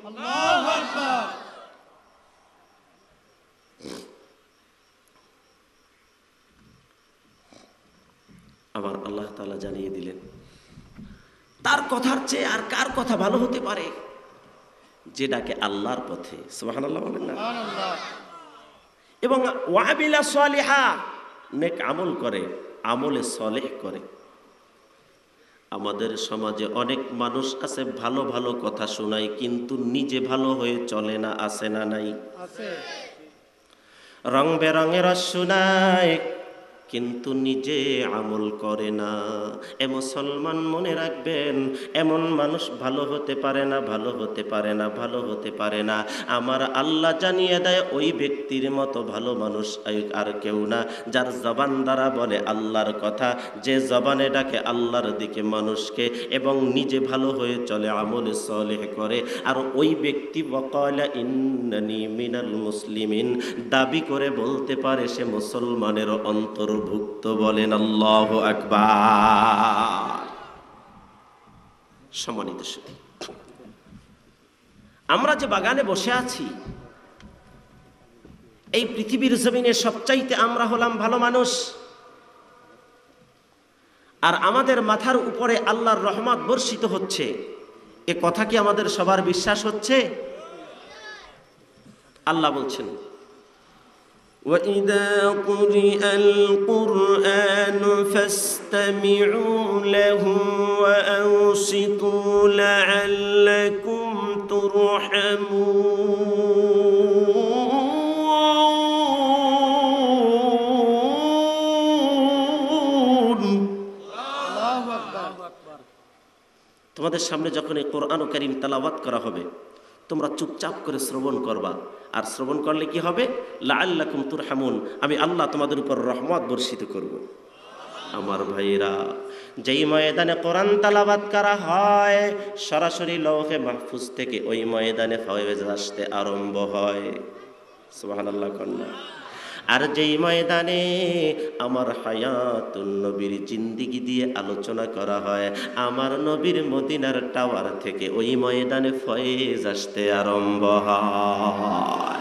Speaker 2: আল্লাহু আকবার।
Speaker 1: আবার আল্লাহ তাআলা জানিয়ে দিলেন তার কথার চেয়ে আর কার কথা ভালো হতে পারে, যে ডাকে আল্লাহর পথে। সুবহানাল্লাহ বলেন না?
Speaker 2: সুবহানাল্লাহ।
Speaker 1: এবং ওয়াবিলা সালিহা, নেক আমল করে, আমলে সলেহ করে। আমাদের সমাজে অনেক মানুষ আছে ভালো ভালো কথা শোনায় কিন্তু নিজে ভালো হয়ে চলে না, আছে না নাই?
Speaker 2: আছে।
Speaker 1: রং বেরঙের শোনায় কিন্তু নিজে আমল করে না। এ মুসলমান মনে রাখবেন, এমন মানুষ ভালো হতে পারে না, ভালো হতে পারে না, ভালো হতে পারে না। আমার আল্লাহ জানিয়ে দেয় ওই ব্যক্তির মতো ভালো মানুষ আর কেউ না, যার জবান দ্বারা বলে আল্লাহর কথা, যে জবানে ডাকে আল্লাহর দিকে মানুষকে এবং নিজে ভালো হয়ে চলে, আমলে সলেহ করে। আর ওই ব্যক্তি ওয়াকালা ইন্নানি মিনাল মুসলিমিন দাবি করে বলতে পারে সে মুসলমানের অন্তর্ভুক্ত। বলেন আল্লাহু আকবার। সম্মানিত সুধী, আমরা যে বাগানে বসে আছি, এই পৃথিবীর জমিনে সবচাইতে আমরা হলাম ভালো মানুষ। আর আমাদের মাথার উপরে আল্লাহর রহমত বর্ষিত হচ্ছে, এ কথা কি আমাদের সবার বিশ্বাস হচ্ছে? আল্লাহ বলছেন وَإِذَا قُرِئَ الْقُرْآنُ فَاسْتَمِعُوا لَهُ وَأَنصِتُوا لَعَلَّكُمْ تُرْحَمُونَ।
Speaker 2: আল্লাহু আকবার।
Speaker 1: তোমাদের সামনে যখন এই কোরআন কারীম তেলাওয়াত করা হবে, তোমরা চুপচাপ করে শ্রবণ করবা। আর শ্রবণ করলে কি হবে? লাআল্লাকুম তুরহামুন, আমি আল্লাহ তোমাদের উপর রহমত বর্ষিত করব। আমার ভাইরা, যেই ময়দানে কোরআন তেলাওয়াত করা হয়, সরাসরি লৌহে মাহফুজ থেকে ওই ময়দানে ফয়েজ আসতে আরম্ভ হয়। সুবহানাল্লাহ কন্যা। আর যেই ময়দানে আমার হায়াতুন নবীর জিন্দিগি দিয়ে আলোচনা করা হয়, আমার নবীর মদিনার টাওয়ার থেকে ওই ময়দানে ফয়েজ আসতে আরম্ভ হয়।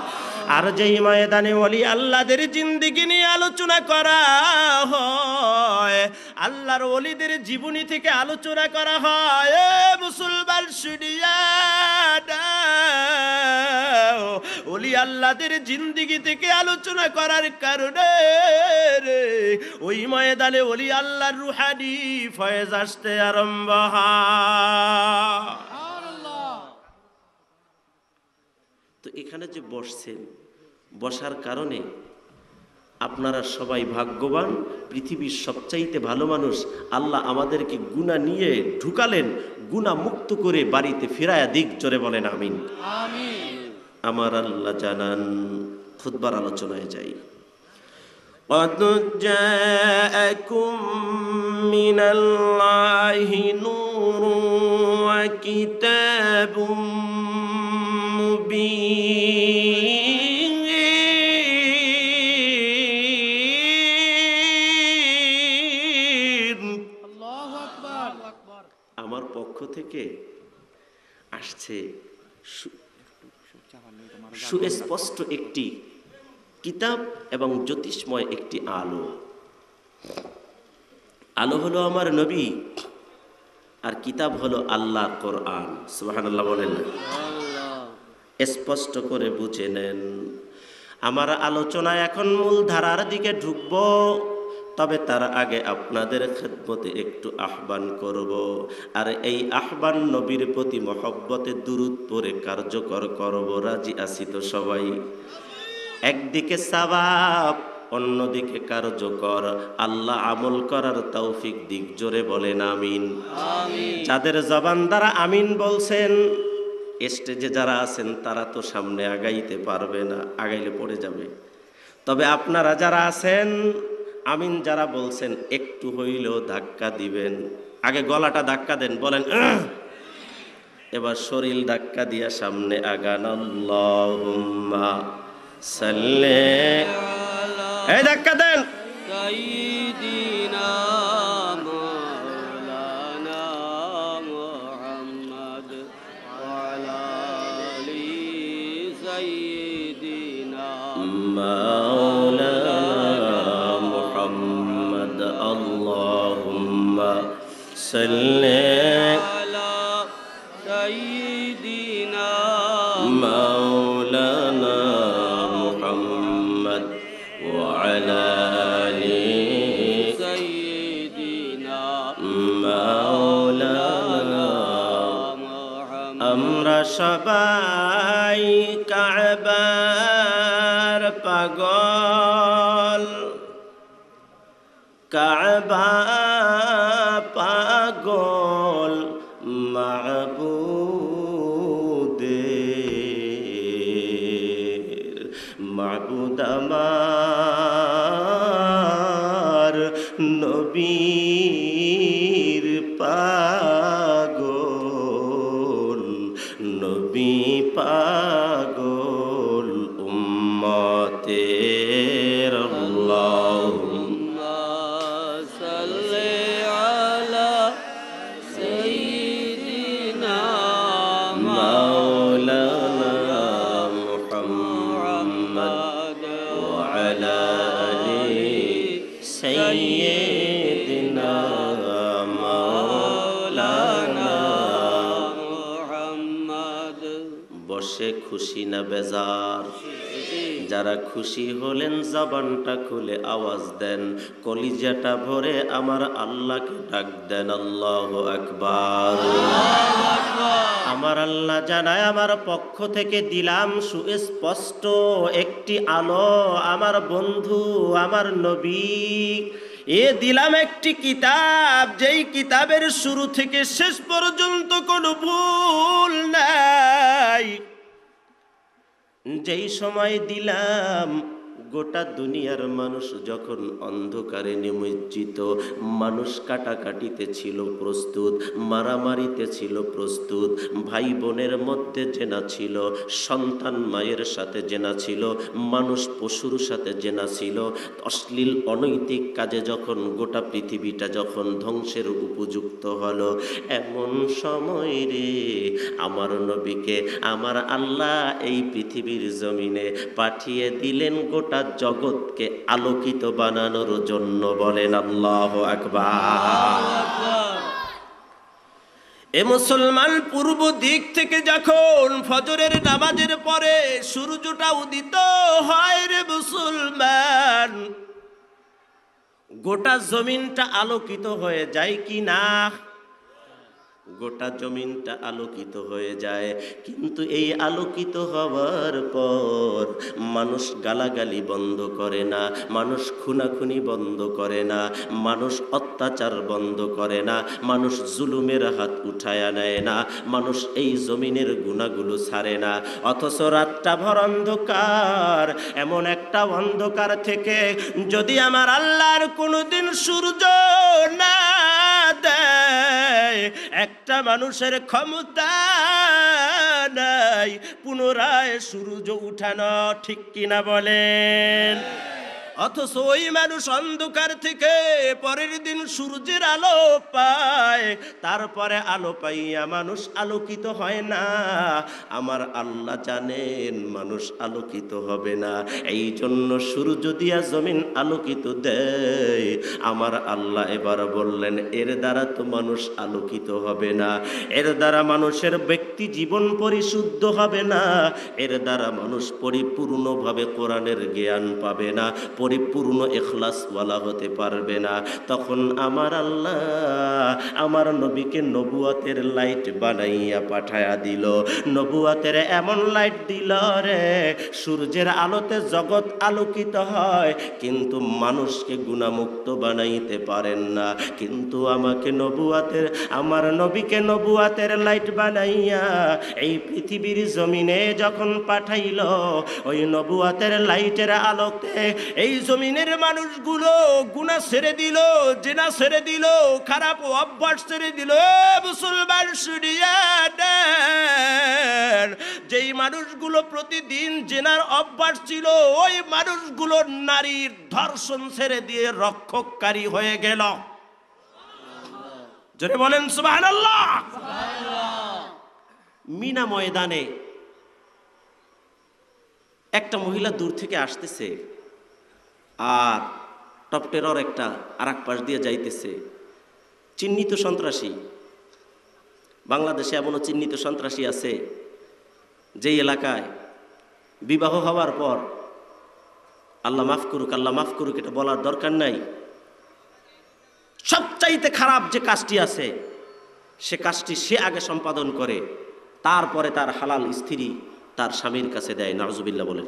Speaker 1: আর যেই ময়দানে ওলি আল্লাহদের জিন্দিগি নিয়ে আলোচনা করা হয়, আল্লাহর ওলিদের জীবনী থেকে আলোচনা করা হয়, এ মুসলমান শুনিয়া দাও, ওলি আল্লাহদের জিন্দিগি থেকে আলোচনা করার কারণে ওই ময়দানে ওলি আল্লাহর রুহানি ফয়েজ আসতে আরম্ভ হয়। তো এখানে যে বসছেন, বসার কারণে আপনারা সবাই ভাগ্যবান, পৃথিবীর সবচাইতে ভালো মানুষ। আল্লাহ আমাদেরকে গুনাহ নিয়ে ঢুকালেন, গুনাহ মুক্ত করে বাড়িতে ফিরায়া দিক। জোরে বলেন আমিন।
Speaker 2: আমিন।
Speaker 1: আমার আল্লাহ জানান। খুতবার আলোচনায় যাই। قد جاءكم من الله نور وكتاب মুবিন।
Speaker 2: আল্লাহু আকবার।
Speaker 1: আমার পক্ষ থেকে আসছে সুস্পষ্ট একটি কিতাব এবং জ্যোতিষময় একটি আলো। আলো হলো আমার নবী, আর কিতাব হলো আল্লাহ কোরআন। সুবহানাল্লাহ বলেন না? স্পষ্ট করে বুঝে নেন। আমার আলোচনা এখন মূল ধারার দিকে ঢুকব, তবে তার আগে আপনাদের খেদমতে একটু আহ্বান করব। আর এই আহ্বান নবীর প্রতি মহব্বতে দুরূদ পড়ে কার্যকর করব। রাজি আছি তো সবাই? একদিকে সওয়াব, অন্যদিকে কার্যকর। আল্লাহ আমল করার তৌফিক দিক। জোরে বলেন আমিন। যাদের জবান দ্বারা আমিন বলছেন, স্টেজে যারা আছেন তারা তো সামনে আগাইতে পারবে না, আগাইলে পড়ে যাবে। তবে আপনারা যারা আছেন, আমিন যারা বলছেন, একটু হইলেও ধাক্কা দিবেন। আগে গলাটা ধাক্কা দেন, বলেন আহ! এবার শরীর ধাক্কা দিয়া সামনে আগান। আল্লাহুম্মা সাল্লি, এই ধাক্কা দেন।
Speaker 2: سيدنا مولانا محمد وعلى آل سيدنا
Speaker 1: مولانا محمد اللهم صل
Speaker 2: على سيدنا
Speaker 1: مولانا محمد وعلى آل
Speaker 2: سيدنا
Speaker 1: مولانا
Speaker 2: محمد
Speaker 1: আমরা সবাই কাবার পাগল, কাবা পাগল মাবুদের, মাবুদ আমার নবীর পাগল, নবী পাগল উম্মতের। আল্লাহুম্মা
Speaker 2: صل على سيدنا
Speaker 1: مولانا محمد وعلى آل سيدنا مولانا
Speaker 2: محمد
Speaker 1: বসে খুশি না বেজার? যারা খুশি হলেন জবানটা খুলে আওয়াজ দেন, কলিজাটা ভরে আমার আল্লাহকে ডাক দেন, আল্লাহু আকবার। আমার আল্লাহ জানায়, আমার পক্ষ থেকে দিলাম সুস্পষ্ট একটি আলো, আমার বন্ধু, আমার নবী, এ দিলাম একটি কিতাব, যেই কিতাবের শুরু থেকে শেষ পর্যন্ত কোনো ভুল নাই। যেই সময় দিলাম, গোটা দুনিয়ার মানুষ যখন অন্ধকারে নিমজ্জিত, মানুষ কাটাকাটিতে ছিল প্রস্তুত, মারামারিতে ছিল প্রস্তুত, ভাই বোনের মধ্যে জেনা ছিল, সন্তান মায়ের সাথে জেনা ছিল, মানুষ পশুর সাথে জেনা ছিল, অশ্লীল অনৈতিক কাজে যখন গোটা পৃথিবীটা যখন ধ্বংসের উপযুক্ত হলো, এমন সময় রে আমার নবীকে আমার আল্লাহ এই পৃথিবীর জমিনে পাঠিয়ে দিলেন গোটা জগৎকে আলোকিত বানানোর জন্য। বলেন আল্লাহু আকবার। এ মুসলমান, পূর্ব দিক থেকে যখন ফজরের নামাজের পরে সূর্যটা উদিত হয় রে মুসলমান, গোটা জমিনটা আলোকিত হয়ে যায় কি না? গোটা জমিনটা আলোকিত হয়ে যায়। কিন্তু এই আলোকিত হওয়ার পর মানুষ গালাগালি বন্ধ করে না, মানুষ খুনাখুনি বন্ধ করে না, মানুষ অত্যাচার বন্ধ করে না, মানুষ জুলুমের হাত উঠায়া নেয় না, মানুষ এই জমিনের গুনাহগুলো ছাড়ে না। অথচ রাতটা ভর অন্ধকার, এমন একটা অন্ধকার থেকে যদি আমার আল্লাহর কোনোদিন সূর্য না দেয়, একটা মানুষের ক্ষমতা নাই পুনরায় সূর্য উঠানো, ঠিক কিনা বলেন? অথচ ওই মানুষ অন্ধকার থেকে পরের দিন সূর্যের আলো পায়, তারপরে আলো পাইয়া মানুষ আলোকিত হয় না। আমার আল্লাহ জানেন মানুষ আলোকিত হবে না, এই জন্য সূর্য দিয়া জমিন আলোকিত দেয়। আমার আল্লাহ এবার বললেন, এর দ্বারা তো মানুষ আলোকিত হবে না, এর দ্বারা মানুষের ব্যক্তি জীবন পরিশুদ্ধ হবে না, এর দ্বারা মানুষ পরিপূর্ণভাবে কোরআনের জ্ঞান পাবে না, পরিপূর্ণ ইখলাসওয়ালা হতে পারবে না। তখন আমার আল্লাহ আমার নবীকে নবুয়তের লাইট বানাইয়া পাঠায়া দিল। নবুয়তের এমন লাইট দিল রে, সূর্যের আলোতে জগৎ আলোকিত হয় কিন্তু মানুষকে গুণামুক্ত বানাইতে পারেন না। কিন্তু আমার নবীকে নবুয়তের লাইট বানাইয়া এই পৃথিবীর জমিনে যখন পাঠাইল, ওই নবুয়তের লাইটের আলোতে এই জমিনের মানুষগুলো গুনাহ ছেড়ে দিল, জিনা ছেড়ে দিল, খারাপ অভ্যাস ছেড়ে দিল। মুসলমান শুনিয়া দেন, যেই মানুষগুলো প্রতিদিন জিনার অভ্যাস ছিল, ওই মানুষগুলো নারীর ধর্ষণ ছেড়ে দিয়ে রক্ষককারী হয়ে গেল। জোরে বলেন সুবহানাল্লাহ। মিনা ময়দানে একটা মহিলা দূর থেকে আসতেছে, আর টপ টেরর একটা আর এক পাশ দিয়ে যাইতেছে। চিহ্নিত সন্ত্রাসী, বাংলাদেশে এমনও চিহ্নিত সন্ত্রাসী আছে যেই এলাকায় বিবাহ হওয়ার পর আল্লাহ মাফ করুক, আল্লাহ মাফ করুক এটা বলার দরকার নাই, সবচাইতে খারাপ যে কাজটি আছে সে কাজটি সে আগে সম্পাদন করে, তারপরে তার হালাল স্ত্রী তার স্বামীর কাছে দেয়। নাউজুবিল্লাহ বলেন।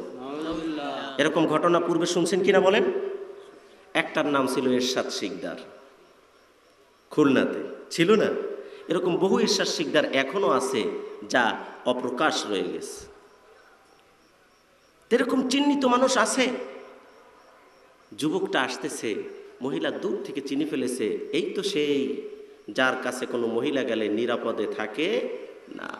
Speaker 1: এরকম ঘটনা পূর্বে শুনছেন কিনা বলেন? একটার নাম ছিল এরশাদ শিকদার, খুলনাতে ছিল না? এরকম বহু এরশাদ শিকদার এখনো আছে যা অপ্রকাশ রয়ে গেছে। এরকম চিহ্নিত মানুষ আছে। যুবকটা আসতেছে, মহিলা দূর থেকে চিনে ফেলেছে, এই তো সেই যার কাছে কোনো মহিলা গেলে নিরাপদে থাকে না।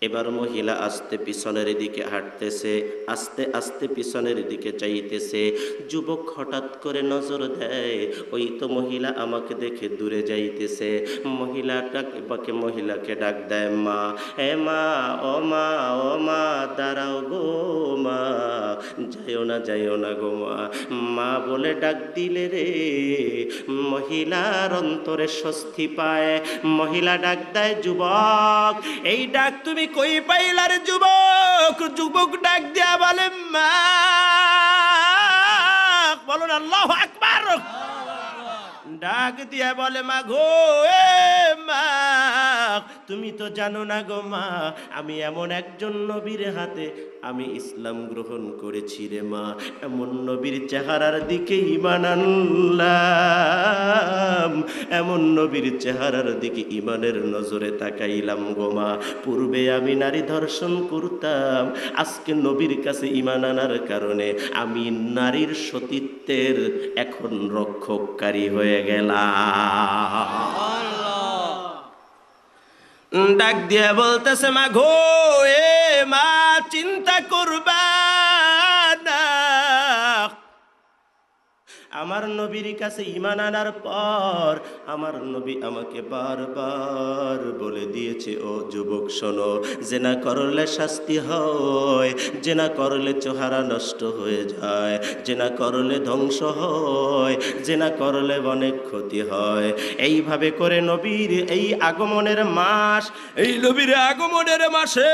Speaker 1: এবার মহিলা আস্তে পিছনের দিকে হাঁটতেছে, আস্তে আস্তে পিছনের দিকে চাইতেছে। যুবক হঠাৎ করে নজর দেয়, ওই তো মহিলা আমাকে দেখে দূরে যাইতেছে। মহিলাকে ডাক দেয়, মা, এ মা, ও মা, ও মা, দাঁড়াও গো মা, যাইও না গো মা। মা বলে ডাক দিলে রে, মহিলার অন্তরে স্বস্তি পায়। মহিলা ডাক দেয়, যুবক, এই ডাক তুমি কই পাইলার যুবক? যুবক ডাক দিয়া বলে, মা, বলুন আল্লাহু আকবার। ডাক দিয়া বলে, মা গো, এ মা, তুমি তো জানো না গো মা, আমি এমন একজন নবীর হাতে আমি ইসলাম গ্রহণ করেছি রে মা। এমন নবীর চেহারার দিকে ঈমান আনলাম, এমন নবীর চেহারার দিকে ঈমানের নজরে তাকাইলাম গো মা। পূর্বে আমি নারী ধর্ষণ করতাম, আজকে নবীর কাছে ঈমান আনার কারণে আমি নারীর সতীত্বের এখন রক্ষককারী হয়ে গেলাম। ডাক দিয়ে বলতেছে, মা গো, এ মা, চিন্তা করবা না, আমার নবীর কাছে ঈমান আনার পর আমার নবী আমাকে বারবার বলে দিয়েছে, ও যুবক শোনো, জেনা করলে শাস্তি হয়, জেনা করলে চেহারা নষ্ট হয়ে যায়, জেনা করলে ধ্বংস হয়, জেনা করলে অনেক ক্ষতি হয়। এইভাবে করে নবীর এই আগমনের মাস, এই নবীর আগমনের মাসে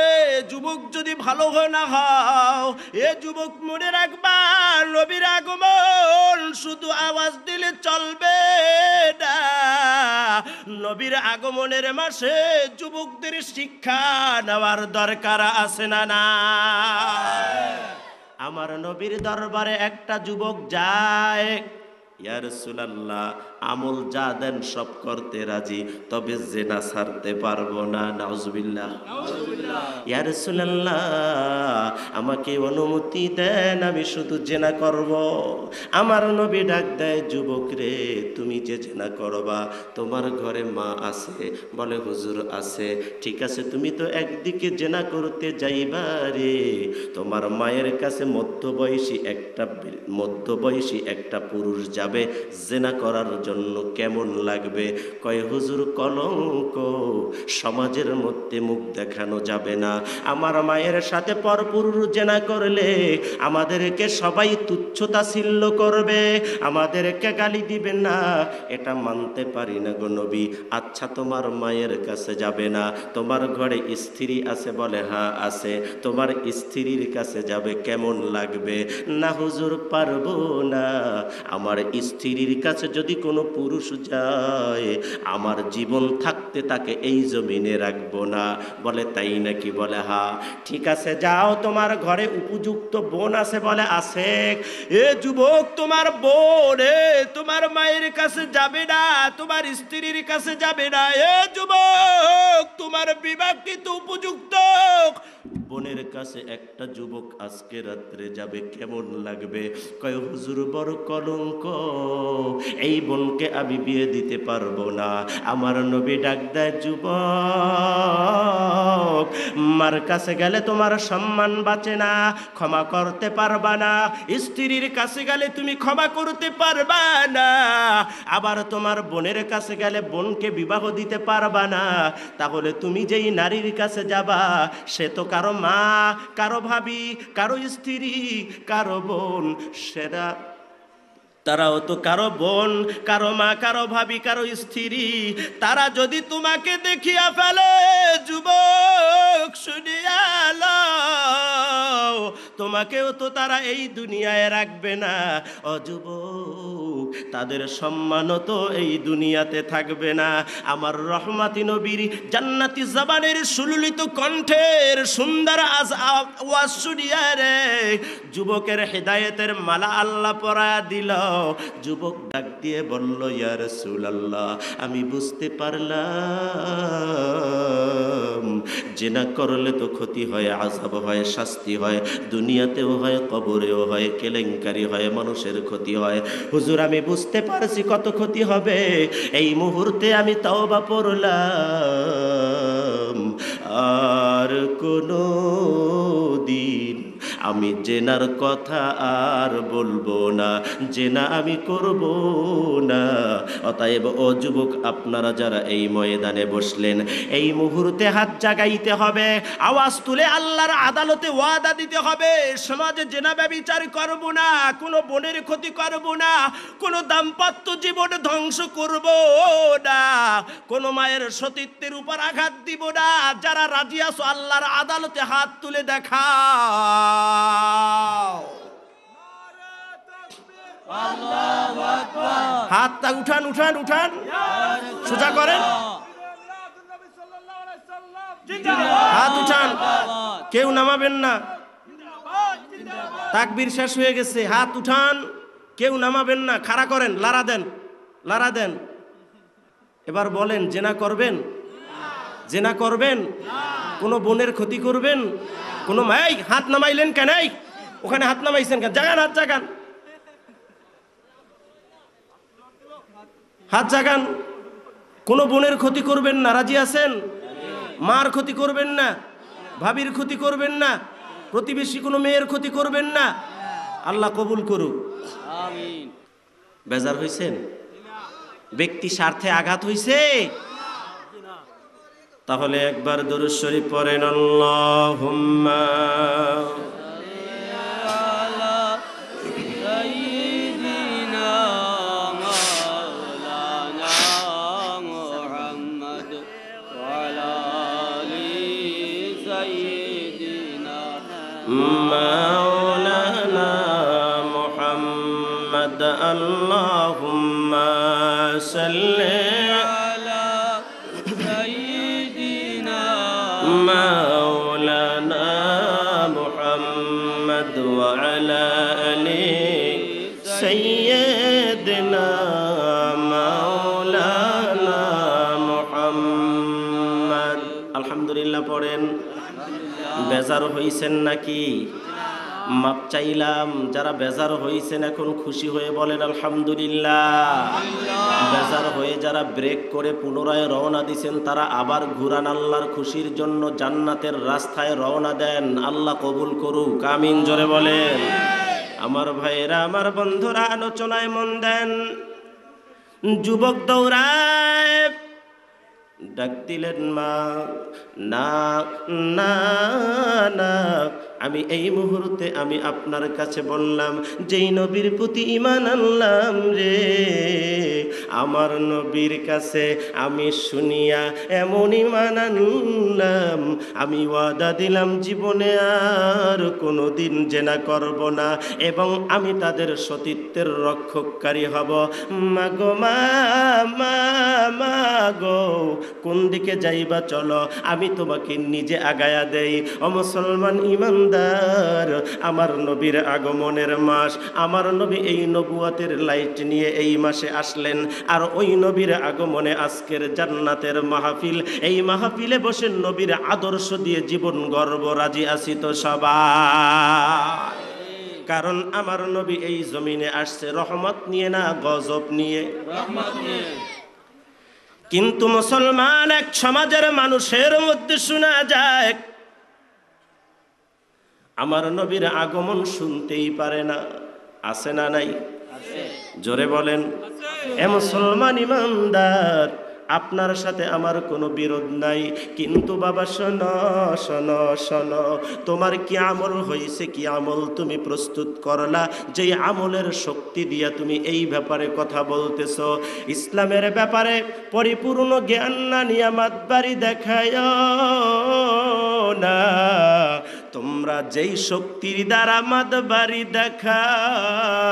Speaker 1: যুবক যদি ভালো হয় না হও, এ যুবক মনে রাখবা, নবীর আগমন শুধু আওয়াজ দিলে চলবে না। নবীর আগমনের মাসে যুবকদের শিক্ষা নেওয়ার দরকার আছে না না? আমার নবীর দরবারে একটা যুবক যায়, ইয়া রাসূলুল্লাহ, আমল যা দেন সব করতে রাজি, তবে জেনা ছাড়তে পারবো না। নাউজুবিল্লাহ। ইয়া রাসূলুল্লাহ, আমাকে অনুমতি দেন, আমি শুধু জেনা করব। আমার নবী ডাক দেয়, যুবক রে, তুমি যে জেনা করবা, তোমার ঘরে মা আছে? বলে, হুজুর আছে। ঠিক আছে, তুমি তো একদিকে জেনা করতে যাইবা রে, তোমার মায়ের কাছে মধ্যবয়সী একটা পুরুষ যাবে, যাবে জেনা করার জন্য কেমন লাগবে? কয় হুজুর কলঙ্ক, সমাজের মধ্যে মুখ দেখানো যাবে না। আমার মায়ের সাথে পরপুরুষ জেনা করলে আমাদেরকে সবাই তুচ্ছতাচ্ছিল্য করবে, আমাদেরকে গালি দিবে না, এটা মানতে পারি না গো নবী। আচ্ছা তোমার মায়ের কাছে যাবে না, তোমার ঘরে স্ত্রী আছে? বলে হ্যাঁ আছে। তোমার স্ত্রীর কাছে যাবে, কেমন লাগবে? না হুজুর পারবো না, আমার স্ত্রীর কাছে যদি কোনো পুরুষ যায় আমার জীবন থাকতে তাকে এই জমিনে রাখবো না। বলে তাই নাকি? বলে হ্যাঁ। ঠিক আছে যাও, তোমার ঘরে উপযুক্ত বোন আছে? বলে আছে। এ যুবক, তোমার বোন তোমার মায়ের কাছে যাবে না, তোমার স্ত্রীর কাছে যাবে না। এ যুবক, তোমার বিবাহিত উপযুক্ত বোনের কাছে একটা যুবক আজকে রাত্রে যাবে, কেমন লাগবে? কয় হুজুর বড় কলঙ্ক, এই বোনকে আমি বিয়ে দিতে পারবো না। আমার নবী ডাক দেয়, যুবক, মার কাছে গেলে তোমার সম্মান বাঁচে না, ক্ষমা করতে পারবা না। স্ত্রীর কাছে গেলে তুমি ক্ষমা করতে পারবা না, আবার তোমার বোনের কাছে গেলে বোনকে বিবাহ দিতে পারবা না। তাহলে তুমি যেই নারীর কাছে যাবা সে তো কারো মা, কারো ভাবি, কারো স্ত্রী, কারো বোন, সেটা তারাও তো কারো বোন, কারো মা, কারো ভাবি, কারো স্ত্রী। তারা যদি তোমাকে দেখিয়া ফেলে, যুবক শুনিয়া লও, তোমাকেও তো তারা এই দুনিয়ায় রাখবে না। ও যুবক, তাদের সম্মানও তো এই দুনিয়াতে থাকবে না। আমার রহমাতি নবীর জান্নাতি জবানের সুললিত কণ্ঠের সুন্দর আওয়াজ শুনিয়া রে যুবকের হেদায়েতের মালা আল্লাহ পরায়া দিল। যুবক ডাক দিয়ে বলল, ইয়া রাসূলুল্লাহ, আমি বুঝতে পারলাম জিনা করলে তো ক্ষতি হয়, আযাব হয়, শাস্তি হয়, দুনিয়াতেও হয়, কবরেও হয়, কেলেঙ্কারি হয়, মানুষের ক্ষতি হয়। হুজুর আমি বুঝতে পারছি কত ক্ষতি হবে, এই মুহূর্তে আমি তওবা পড়লাম, আর কোনো দিন আমি জেনার কথা আর বলবো না, জেনা আমি করব না। অতএব ও যুবক, আপনারা যারা এই ময়দানে বসলেন, এই মুহূর্তে হাত জাগাইতে হবে, আওয়াজ তুলে আল্লাহর আদালতে ওয়াদা দিতে হবে, সমাজে জেনা ব্যভিচার করব না, কোনো বোনের ক্ষতি করব না, কোনো দাম্পত্য জীবন ধ্বংস করব না, কোনো মায়ের সতীত্বের উপর আঘাত দিব না। যারা রাজি আছো আল্লাহর আদালতে হাত তুলে দেখা। হাতটা উঠান, উঠান, উঠান, সোজা করেন, হাত উঠান, কেউ নামাবেন না। তাকবীর শেষ হয়ে গেছে, হাত উঠান, কেউ নামাবেন না, খাড়া করেন, লারা দেন, লারা দেন। এবার বলেন, জেনা করবেন? জেনা করবেন? কোনো বোনের ক্ষতি করবেন? কোনো মাই হাত নামাইলেন কেন? ওখানে হাত নামাইছেন কেন? জাগান, হাত জাগান, হাত জাগান। কোনো বোনের ক্ষতি করবেন না, রাজি আছেন? মার ক্ষতি করবেন না, ভাবির ক্ষতি করবেন না, প্রতিবেশী কোনো মেয়ের ক্ষতি করবেন না। আল্লাহ কবুল করুক।
Speaker 2: আমিন।
Speaker 1: বেজার হইছেন? ব্যক্তি স্বার্থে আঘাত হইছে? তাহলে একবার দুরূদ শরীফ পড়েন, আল্লাহুম্মা মাওলানা মুহাম্মদ, আল্লাহুম্মা সাল্লি
Speaker 2: আলা সাইয়্যিদিনা
Speaker 1: মাওলানা মুহাম্মদ ওয়া আলা আলি সাইয়্যিদিনা মাওলানা মুহাম্মদ। আলহামদুলিল্লাহ পড়েন। বেজার হইছেন নাকি? মাপ চাইলাম। যারা বেজার হইছেন এখন খুশি হয়ে বলেন আলহামদুলিল্লাহ। বেজার হয়ে যারা ব্রেক করে পুনরায় রওনা দিছেন তারা আবার ঘুরান, আল্লাহর খুশির জন্য জান্নাতের রাস্তায় রওনা দেন। আল্লাহ কবুল করুক, আমিন জোরে বলেন। আমার ভাইয়েরা, আমার বন্ধুরা, আলোচনায় মন দেন। যুবক দৌড়ায়, ডাক দিলেন মা, না না না, আমি এই মুহূর্তে আমি আপনার কাছে বললাম, যেই নবীর প্রতি ঈমান আনলাম রে, আমার নবীর কাছে আমি শুনিয়া এমন ঈমান আনলাম, আমি ওয়াদা দিলাম জীবনে আর কোনোদিন জেনা করব না, এবং আমি তাদের সতীত্বের রক্ষককারী হব। মাগো মা, মা, মা গো, কোন দিকে যাইবা চলো, আমি তোমাকে নিজে আগায়া দেই। ও মুসলমান ইমানদার, আমার নবীর আগমনের মাস, আমার নবী এই নবুয়তের লাইট নিয়ে এই মাসে আসলেন, আর ওই নবীর আগমনে আজকের জান্নাতের মাহফিল, এই মাহফিলে বসে নবীর আদর্শ দিয়ে জীবন গর্ব রাজি আছি তো সবাই। কারণ আমার নবী এই জমিনে আসছে রহমত নিয়ে না গজব নিয়ে।
Speaker 2: রহমত নিয়ে।
Speaker 1: কিন্তু মুসলমান এক সমাজের মানুষের মধ্যে শোনা যায়, আমার নবীর আগমন শুনতেই পারে না। আছে না নাই?
Speaker 2: আছে।
Speaker 1: জোরে বলেন। এ মুসলমান ইমানদার, আপনার সাথে আমার কোনো বিরোধ নাই, কিন্তু বাবা শোনো শোনো শোনো, তোমার কি আমল হয়েছে, কি আমল তুমি প্রস্তুত করলা, যেই আমলের শক্তি দিয়া তুমি এই ব্যাপারে কথা বলতেছো? ইসলামের ব্যাপারে পরিপূর্ণ জ্ঞান না নিয়ামত বাড়ি দেখায় না, তোমরা যেই শক্তির দ্বারা মাদ বাড়ি দেখাও,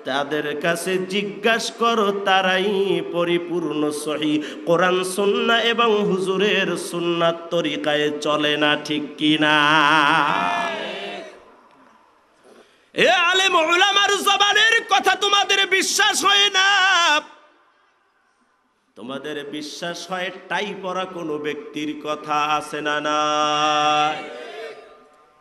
Speaker 1: তাদের কাছে জিজ্ঞাসা করো, তারাই পরিপূর্ণ সহি কোরআন সুন্নাহ এবং হুজুরের সুন্নাত তরিকায় চলে না, ঠিক কিনা? এ আলেম উলামার জবানের কথা তোমাদের বিশ্বাস হয় না, তোমাদের বিশ্বাস হয় টাই পরা কোনো ব্যক্তির কথা। আছে না নাই?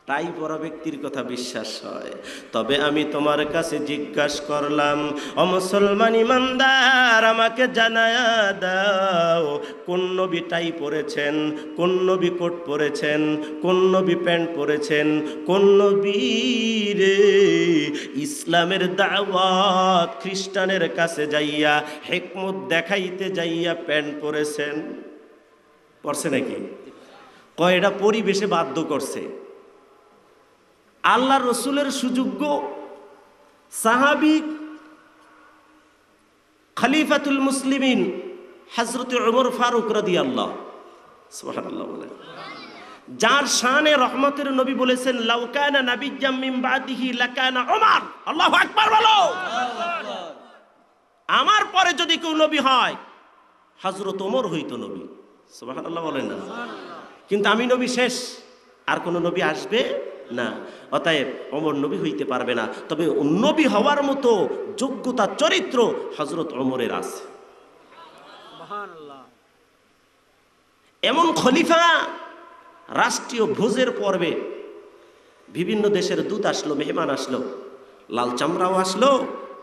Speaker 1: টাই পরা ব্যক্তির কথা বিশ্বাস হয়। তবে আমি তোমার কাছে জিজ্ঞাসা করলাম, ও মুসলমান ইমানদার, আমাকে জানায়া দাও, কোন নবী টাই পরেছেন, কোন নবী কোট পরেছেন, কোন নবী প্যান্ট পরেছেন, কোন নবী রে ইসলামের দাওয়াত খ্রিস্টানের কাছে যাইয়া হিকমত দেখাইতে যাইয়া প্যান্ট পরেছেন? পরছে নাকি? কয় এটা পরিবেশে বাধ্য করছে। আল্লাহ রসুলের সুযোগ্য সাহাবী খলিফাতুল মুসলিমিন হযরত ওমর ফারুক রাদিয়াল্লাহু সুবহানাল্লাহ বলেন, যার শানে রহমতের নবী বলেছেন, লাউ কানা নাবিয়্যাম মিন বাদিহি লাকানা ওমর। আল্লাহু আকবার বলো। আমার পরে যদি কেউ নবী হয়, হযরত ওমর হইতো নবী। সুবহানাল্লাহ বলেন না? কিন্তু আমি নবী শেষ, আর কোন নবী আসবে না, অতএব ওমর নবী হইতে পারবে না। তবে নবী হওয়ার মতো যোগ্যতা, চরিত্র হযরত ওমরের আছে। এমন খলিফা, রাষ্ট্রীয় ভোজের পর্বে বিভিন্ন দেশের দূত আসলো, মেহমান আসলো, লাল চামড়াও আসলো,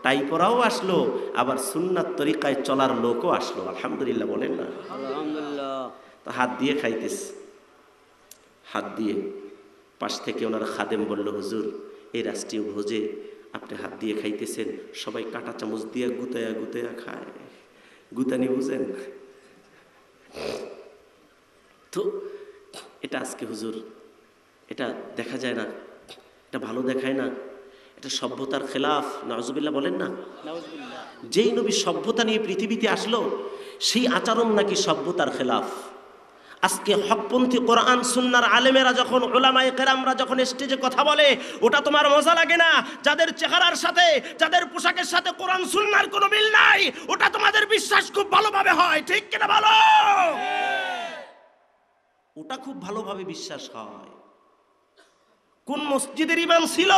Speaker 1: টাই পরাও আসলো, আবার সুন্নাত তরিকায় চলার লোকও আসলো। আলহামদুলিল্লাহ বলেন না?
Speaker 2: আলহামদুলিল্লাহ।
Speaker 1: তো হাত দিয়ে খাইতেছে, হাত দিয়ে। পাশ থেকে ওনার খাদেম বলল, হুজুর, এই রাষ্ট্রীয় ভোজে আপনি হাত দিয়ে খাইতেছেন, সবাই কাঁটা চামচ দিয়ে গুতায়া গুতায়া খায়, গুতানি বুঝেন তো? এটা আজকে হুজুর, এটা দেখা যায় না, এটা ভালো দেখায় না, এটা সভ্যতার খেলাফ। নাউজুবিল্লাহ বলেন না?
Speaker 2: নাউজুবিল্লাহ।
Speaker 1: যেই নবী সভ্যতা নিয়ে পৃথিবীতে আসলো, সেই আচরণ নাকি সভ্যতার খেলাফ। আজকে হকপন্থী কোরআন সুন্নাহর আলেমেরা যখন, উলামায়ে কেরামরা যখন স্টেজে কথা বলে, ওটা তোমার মজা লাগে না? যাদের চেহারার সাথে, যাদের পোশাকের সাথে কোরআন সুন্নাহর কোনো মিল নাই, ওটা তোমাদের বিশ্বাস খুব ভালোভাবে হয়, ঠিক কিনা বলো? ওটা খুব ভালোভাবে বিশ্বাস হয়। কোন মসজিদের ইমাম ছিল,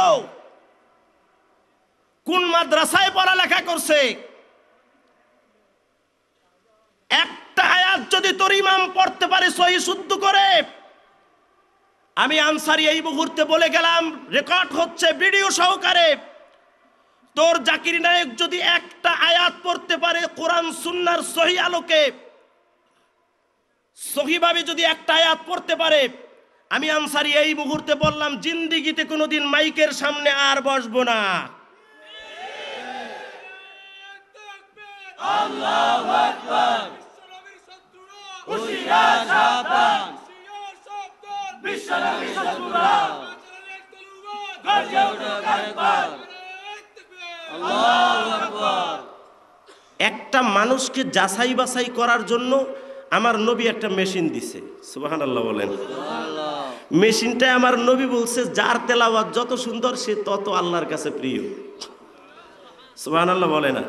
Speaker 1: কোন মাদ্রাসায় পড়ালেখা করছে, একটা আয়াত যদি তোর ইমাম পড়তে পারে সহি শুদ্ধ করে, আমি আনসারি এই মুহূর্তে বলে গেলাম, রেকর্ড হচ্ছে ভিডিও সহকারে, তোর জাকির নায়েক যদি একটা আয়াত পড়তে পারে কোরআন সুন্নাহর সহি আলোকে, সহিভাবে যদি একটা আয়াত পড়তে পারে, আমি আনসারী এই মুহূর্তে বললাম, জিন্দিগিতে কোনোদিন মাইকের সামনে আর বসবো না।
Speaker 2: আল্লাহু আকবার। হুঁশিয়ার সাবধান। বিশ্বনবীর শত্রুরা গর্জে উঠুক আরেকবার। আল্লাহু আকবার।
Speaker 1: একটা মানুষকে যাচাই বাছাই করার জন্য আমার নবী একটা মেশিন দিছে। সুবহানাল্লাহ বলেন।
Speaker 2: আল্লাহ।
Speaker 1: মেশিনটায় আমার নবী বলছে, যার তেলাওয়াত যত সুন্দর সে তত আল্লাহর কাছে প্রিয়। সুবহানাল্লাহ বলে না?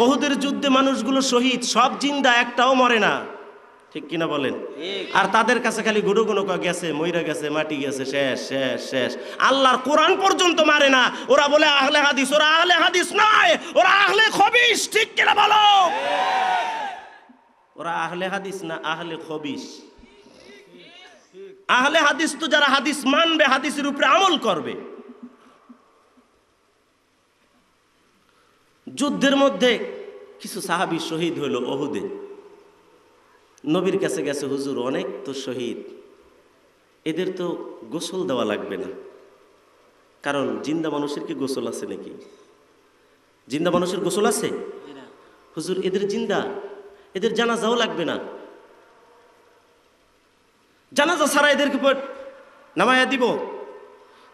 Speaker 1: ওহুদের যুদ্ধে মানুষগুলো শহীদ, সব জিন্দা, একটাও মরে না, ঠিক কিনা বলেন?
Speaker 2: ঠিক।
Speaker 1: আর তাদের কাছে খালি গুঁড়ো গুঁড়ো গেছে, মইরা গেছে, মাটি গেছে, শেষ শেষ শেষ। আল্লাহর কোরআন পর্যন্ত মারে না। ওরা বলে আহলে হাদিস, ওরা আহলে হাদিস নয়, ওরা আহলে খবিস, ঠিক কিনা বলো? ওরা আহলে হাদিস না, আহলে খবিস। আহলে হাদিস তো যারা হাদিস মানবে, হাদিসের উপরে আমল করবে। যুদ্ধের মধ্যে কিছু সাহাবী শহীদ হইল ওহুদে। নবীর কাছে গেছে, হুজুর অনেক তো শহীদ, এদের তো গোসল দেওয়া লাগবে না, কারণ জিন্দা মানুষের কি গোসল আছে নাকি? জিন্দা মানুষের গোসল আছে? হুজুর এদের জিন্দা, এদের জানাজাও লাগবে না, জানাজা ছাড়া এদেরকে নামায়া দিব,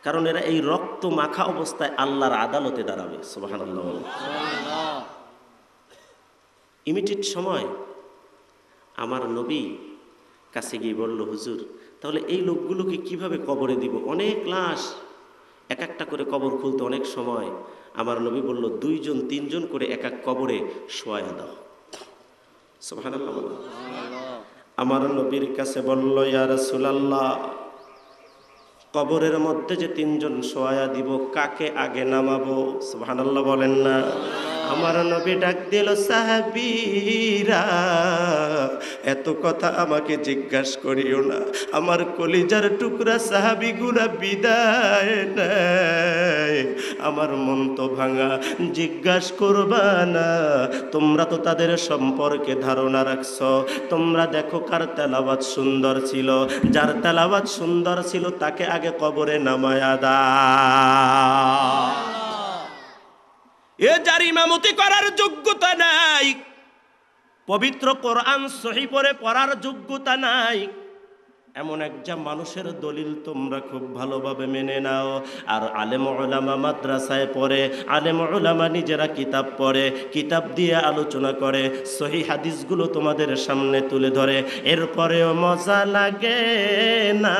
Speaker 1: কারণ এরা এই রক্ত মাখা অবস্থায় আল্লাহর আদালতে দাঁড়াবে। সুবহানাল্লাহ। ইমিডিয়েট সময় আমার নবী কাছে গিয়ে বলল, হুজুর তাহলে এই লোকগুলোকে কিভাবে কবরে দিব? অনেক লাশ, এক একটা করে কবর খুলতে অনেক সময়। আমার নবী বলল, 2 জন 3 জন করে এক এক কবরে শোয়া দাও। সুবহানাল্লাহ। আমার নবীর কাছে বলল, ইয়া রাসূলুল্লাহ, কবরের মধ্যে যে 3 জন শোয়া দিব, কাকে আগে নামাবো? সুবহানাল্লাহ বলেন না? আমার নবী ডাক দিল, সাহাবীরা এত কথা আমাকে জিজ্ঞাসা করিও না, আমার কলিজার টুকরা সাহাবীগুলা বিদায় নেয়, আমার মন তো ভাঙা, জিজ্ঞাসা করবা না, তোমরা তো তাদের সম্পর্কে ধারণা রাখছো, তোমরা দেখো কার তেলাওয়াত সুন্দর ছিল, যার তেলাওয়াত সুন্দর ছিল তাকে আগে কবরে নামায়া দাও। এ যার ইমামতি করার যোগ্যতা নাই, পবিত্র কোরআন সহি পড়ে পড়ার যোগ্যতা নাই, এমন একজন মানুষের দলিল তোমরা খুব ভালোভাবে মেনে নাও। আর আলেম উলামা মাদ্রাসায় পড়ে, আলেম উলামা নিজেরা কিতাব পড়ে, কিতাব দিয়ে আলোচনা করে, সহি হাদিসগুলো তোমাদের সামনে তুলে ধরে, এরপরেও মজা লাগে না।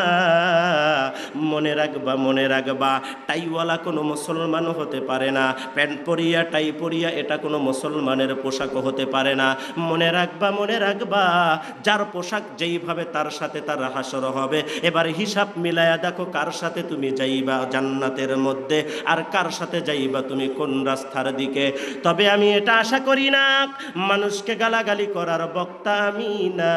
Speaker 1: মনে রাখবা, মনে রাখবা, টাইওয়ালা কোনো মুসলমানও হতে পারে না, প্যান্ট পরিয়া টাই পরিয়া এটা কোনো মুসলমানের পোশাকও হতে পারে না। মনে রাখবা, মনে রাখবা, যার পোশাক যেইভাবে তার সাথে তার হাসর হবে। এবার হিসাব মিলায়া দেখো, কার সাথে তুমি যাইবা জান্নাতের মধ্যে, আর কার সাথে যাইবা তুমি কোন রাস্তার দিকে। তবে আমি এটা আশা করি না, মানুষকে গালাগালি করার বক্তা আমি না,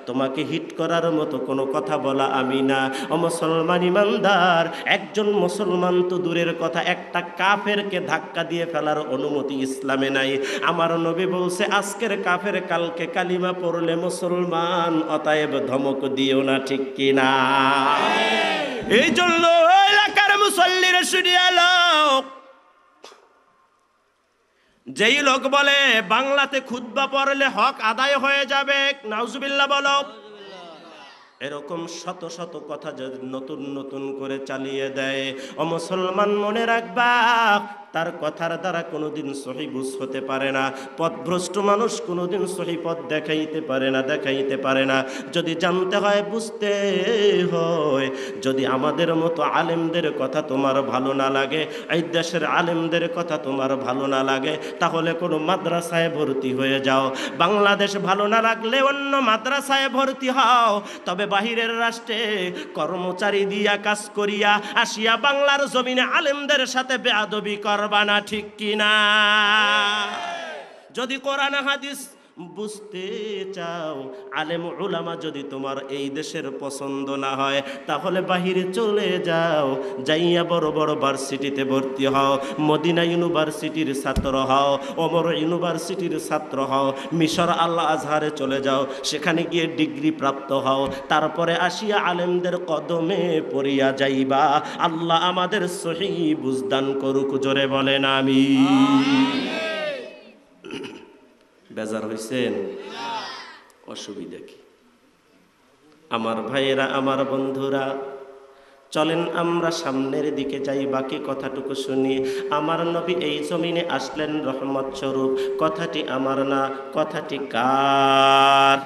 Speaker 1: তোমাকে হিট করার মতো কোনো কথা বলা আমি না। ও মুসলমান ইমানদার, একজন মুসলমান তো দূরের কথা, একটা কাফেরকে ধাক্কা দিয়ে ফেলার অনুমতি ইসলামে নাই। আমার নবী বলছে, আজকের কাফের কালকে কালিমা পড়লে মুসলমান, অতএব ধমক দিও না, ঠিক কিনা? এই জন্য এলাকার মুসল্লিরা শুনিয়া লোক, যেই লোক বলে বাংলাতে খুতবা পড়লে হক আদায় হয়ে যাবে, নাউজুবিল্লাহ বলো, এরকম শত শত কথা যদি নতুন নতুন করে চালিয়ে দেয়, ও মুসলমান মনে রাখবা, তার কথার দ্বারা কোনোদিন সহি বুঝ হতে পারে না। পথভ্রষ্ট মানুষ কোনোদিন সহি পথ দেখাইতে পারে না, দেখাইতে পারে না। যদি জানতে হয়, বুঝতে হয়, যদি আমাদের মতো আলেমদের কথা তোমার ভালো না লাগে, এই দেশের আলেমদের কথা তোমার ভালো না লাগে, তাহলে কোনো মাদ্রাসায় ভর্তি হয়ে যাও। বাংলাদেশ ভালো না লাগলে অন্য মাদ্রাসায় ভর্তি হও, তবে বাহিরের রাষ্ট্রে কর্মচারী দিয়া কাজ করিয়া আসিয়া বাংলার জমিনে আলেমদের সাথে বেয়াদবি করবা না, ঠিক কিনা? যদি কোরআন হাদিস বুঝতে চাও, আলেম উলামা যদি তোমার এই দেশের পছন্দ না হয়, তাহলে বাহিরে চলে যাও, যাইয়া বড় বড় ভার্সিটিতে ভর্তি হও, মদিনা ইউনিভার্সিটির ছাত্র হও, ওমর ইউনিভার্সিটির ছাত্র হও, মিশর আল আজহারে চলে যাও, সেখানে গিয়ে ডিগ্রি প্রাপ্ত হও, তারপরে আসিয়া আলেমদের কদমে পড়িয়া যাইবা। আল্লাহ আমাদের সহি বুঝদান করুক, জোরে বলেন আমিন। বেজার হইছেন? অসুবিধা কি? আমার ভাইয়েরা, আমার বন্ধুরা, চলেন আমরা সামনের দিকে যাই, বাকি কথাটুকু শুনি। আমার নবী এই জমিনে আসলেন রহমত স্বরূপ। কথাটি আমার না, কথাটি কার?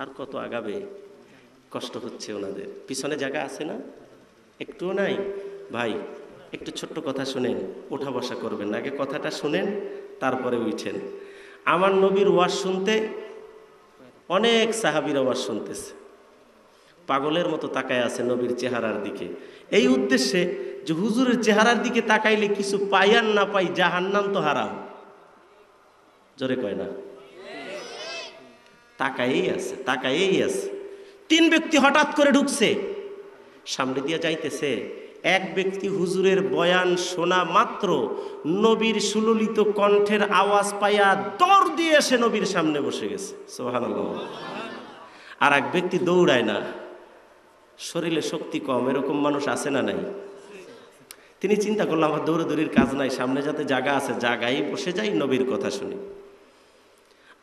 Speaker 1: আর কত আগাবে? কষ্ট হচ্ছে ওনাদের, পিছনে জায়গা আছে না? একটুও নাই? ভাই একটু ছোট্ট কথা শুনেন, ওঠা বসা করবেন না, আগে কথাটা শুনেন তারপরে উঠেন। আমার নবীর ওয়াজ শুনতে অনেক সাহাবীর ওয়াজ শুনতেছে, পাগলের মতো তাকায় আছে নবীর চেহারার দিকে, এই উদ্দেশ্যে যে হুজুরের চেহারার দিকে তাকাইলে কিছু পাই আর না পাই, জাহান্নাম তো হারাম। জোরে কয় না? তাকায়েই আছে, তাকায়েই আছে। তিন ব্যক্তি হঠাৎ করে ঢুকছে, সামনে দিয়ে যাইতেছে। এক ব্যক্তি হুজুরের বয়ান শোনা মাত্র নবীর সুললিত কণ্ঠের আওয়াজ পাইয়া দৌড় দিয়ে এসে নবীর সামনে বসে গেছে, সুবহানাল্লাহ। আর এক ব্যক্তি দৌড়ায় না, শরীরে শক্তি কম, এরকম মানুষ আছে না নাই? তিনি চিন্তা করলো আমার দৌড়াদৌড়ির কাজ নাই, সামনে যাতে জায়গা আছে, জায়গায় বসে যাই, নবীর কথা শুনি।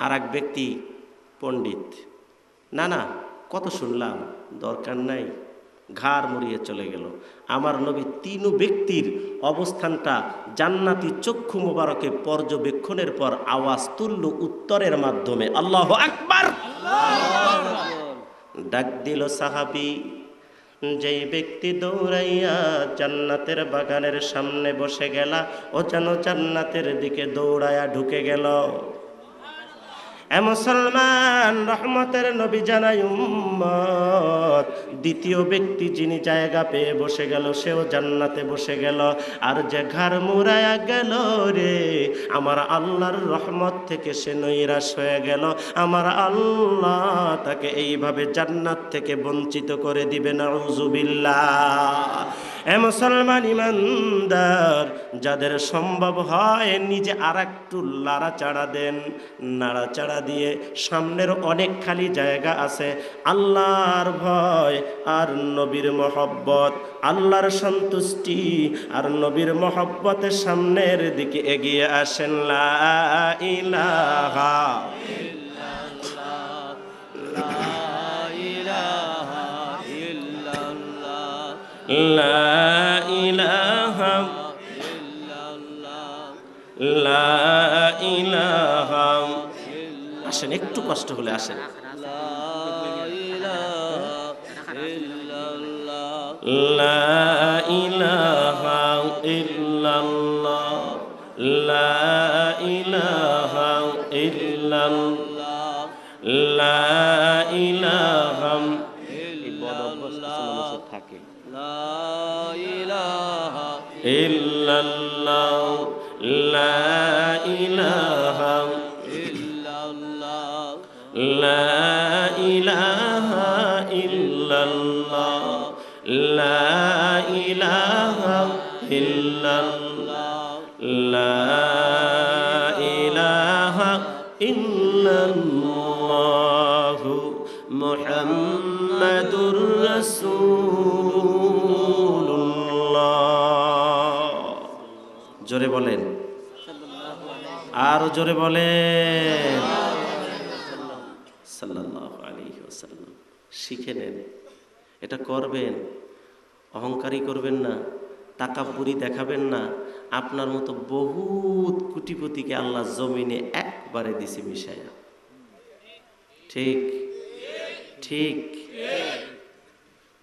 Speaker 1: আর এক ব্যক্তি পণ্ডিত, না না কত শুনলাম, দরকার নাই, ঘাড় মুড়িয়ে চলে গেল। আমার নবী তিন ব্যক্তির অবস্থানটা জান্নাতি চক্ষু মোবারকে পর্যবেক্ষণের পর আওয়াজ তুলল উত্তরের মাধ্যমে, আল্লাহু আকবার। ডাক দিল সাহাবী, যেই ব্যক্তি দৌড়াইয়া জান্নাতের বাগানের সামনে বসে গেলা, ও যেন জান্নাতের দিকে দৌড়াইয়া ঢুকে গেল। এ মুসলমান, রহমতের নবী জানাই উম্মত, দ্বিতীয় ব্যক্তি যিনি জায়গা পেয়ে বসে গেল, সেও জান্নাতে বসে গেল। আর যে ঘাড় মুড়ায়া গেল রে, আমার আল্লাহর রহমত থেকে সে নৈরাশ হয়ে গেল, আমার আল্লাহ তাকে এইভাবে জান্নাত থেকে বঞ্চিত করে দিবে, নাউযুবিল্লাহ। এ মুসলমান ইমানদার, যাদের সম্ভব হয় নিজে আর একটু নাড়াচাড়া দেন, নাড়াচাড়া দিয়ে সামনের অনেক খালি জায়গা আছে, আল্লাহর ভয় আর নবীর মহব্বত, আল্লাহর সন্তুষ্টি আর নবীর মহব্বতের সামনের দিকে এগিয়ে আসেন। লা ইলাহা লা ইলাহা লা ইলাহা। আসেন, একটু কষ্ট হলে আসেন। লা ইলাহা ইল্লাল্লাহ, লা ইলাহা ইল্লাল্লাহ, লা ইলাহা। এই বদ অভ্যাস কিছু মানুষের থাকে। লা ইলাহা ইল্লাল্লাহ, লা ইলাহা ইল্লাল্লাহ, লা ইলাহা ইল্লাল্লাহ, লা ইলাহা ইল্লাল্লাহ, লা ইলাহা ইল্লাল্লাহ, মুহাম্মাদুর রাসূলুল্লাহ। জোরে বলেন, আরো জোরে বলেন, সাল্লাল্লাহু আলাইহি ওয়াসাল্লাম। শিখে নেন, এটা করবেন, অহংকারী করবেন না, তাকাব্বুরি দেখাবেন না। আপনার মতো বহুত কোটিপতিকে আল্লাহ জমিনে একবারে দিছে মিশায়া। ঠিক ঠিক।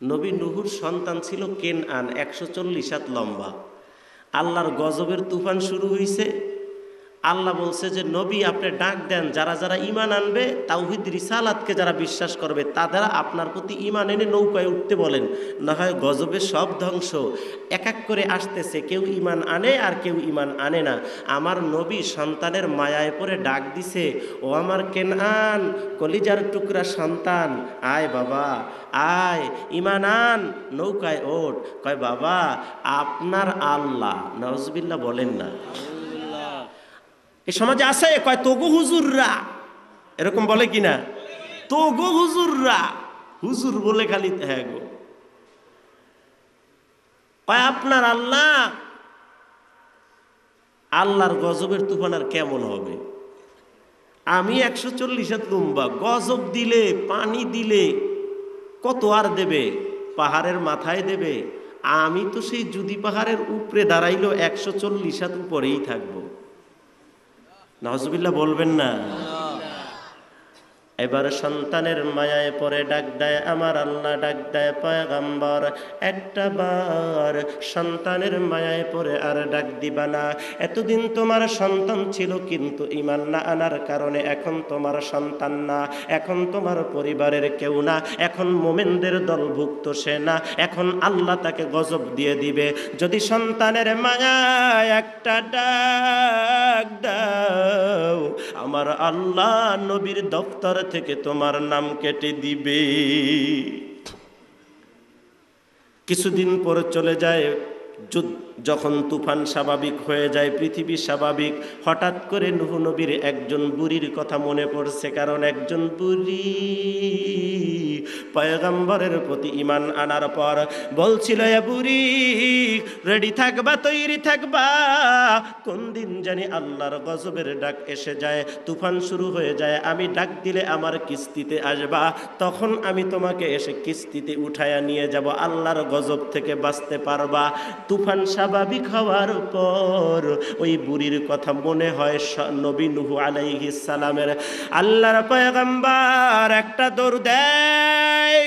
Speaker 1: নবী নূহুর সন্তান ছিল কেনআন, 140 হাত লম্বা। আল্লাহর গজবের তুফান শুরু হইছে, আল্লাহ বলছে যে নবী আপনি ডাক দেন, যারা যারা ঈমান আনবে, তাওহীদ রিসালাতকে যারা বিশ্বাস করবে তারা আপনার প্রতি ঈমান এনে নৌকায় উঠতে বলেন, না হয় গজবে সব ধ্বংস। এক এক করে আসতেছে, কেউ ঈমান আনে আর কেউ ঈমান আনে না। আমার নবী সন্তানের মায়ায় পড়ে ডাক দিছে, ও আমার কেনআন, কলিজার টুকরা সন্তান, আয় বাবা আয়, ঈমান আন, নৌকায় ওঠ। কয় বাবা আপনার আল্লাহ, নাউজুবিল্লাহ বলেন না। এই সমাজে আছে, কয় তোগো হুজুররা, এরকম বলে কিনা, তোগো হুজুররা, হুজুর বলে খালি হ্যাঁ গো। কয় আপনার আল্লাহ, আল্লাহর গজবের তুফান আর কেমন হবে? আমি 140 হাত লম্বা, গজব দিলে পানি দিলে কত আর দেবে? পাহাড়ের মাথায় দেবে, আমি তো সেই যদি পাহাড়ের উপরে দাঁড়াইলেও 140 হাত উপরেই থাকবো। নাউজুবিল্লাহ বলবেন না। এবার সন্তানের মায়ায় পরে ডাক দেয় আমার আল্লাহ, ডাক দেয় পয়গম্বর, একটা বার সন্তানের মায়ায় পরে আর ডাক দিবা না। এতদিন তোমার সন্তান ছিল, কিন্তু ঈমান না আনার কারণে এখন তোমার সন্তান না, এখন তোমার পরিবারের কেউ না, এখন মোমেনদের দলভুক্ত সে না, এখন আল্লাহ তাকে গজব দিয়ে দিবে। যদি সন্তানের মায়ায় একটা ডাক দাও, আমার আল্লাহ নবীর দপ্তর থেকে তোমার নাম কেটে দিবে। কিছুদিন পর চলে যায়, যখন তুফান স্বাভাবিক হয়ে যায়, পৃথিবী স্বাভাবিক, হঠাৎ করে নূহ নবীর একজন বুড়ির কথা মনে পড়ছে। কারণ একজন বুড়ি পয়গম্বরের প্রতি ঈমান আনার পর বলছিল, এ বুড়ি রেডি থাকবা, তৈরি থাকবা, কোন দিন জানি আল্লাহর গজবের ডাক এসে যায়, তুফান শুরু হয়ে যায়, আমি ডাক দিলে আমার কিস্তিতে আসবা, তখন আমি তোমাকে এসে কিস্তিতে উঠায়া নিয়ে যাব, আল্লাহর গজব থেকে বাঁচতে পারবা। তুফান স্বাভাবিক হওয়ার পর ওই বুড়ির কথা মনে হয় নবী নূহ আলাইহিস সালামের। আল্লাহর পয়গম্বর একটা দৌড় দেয়,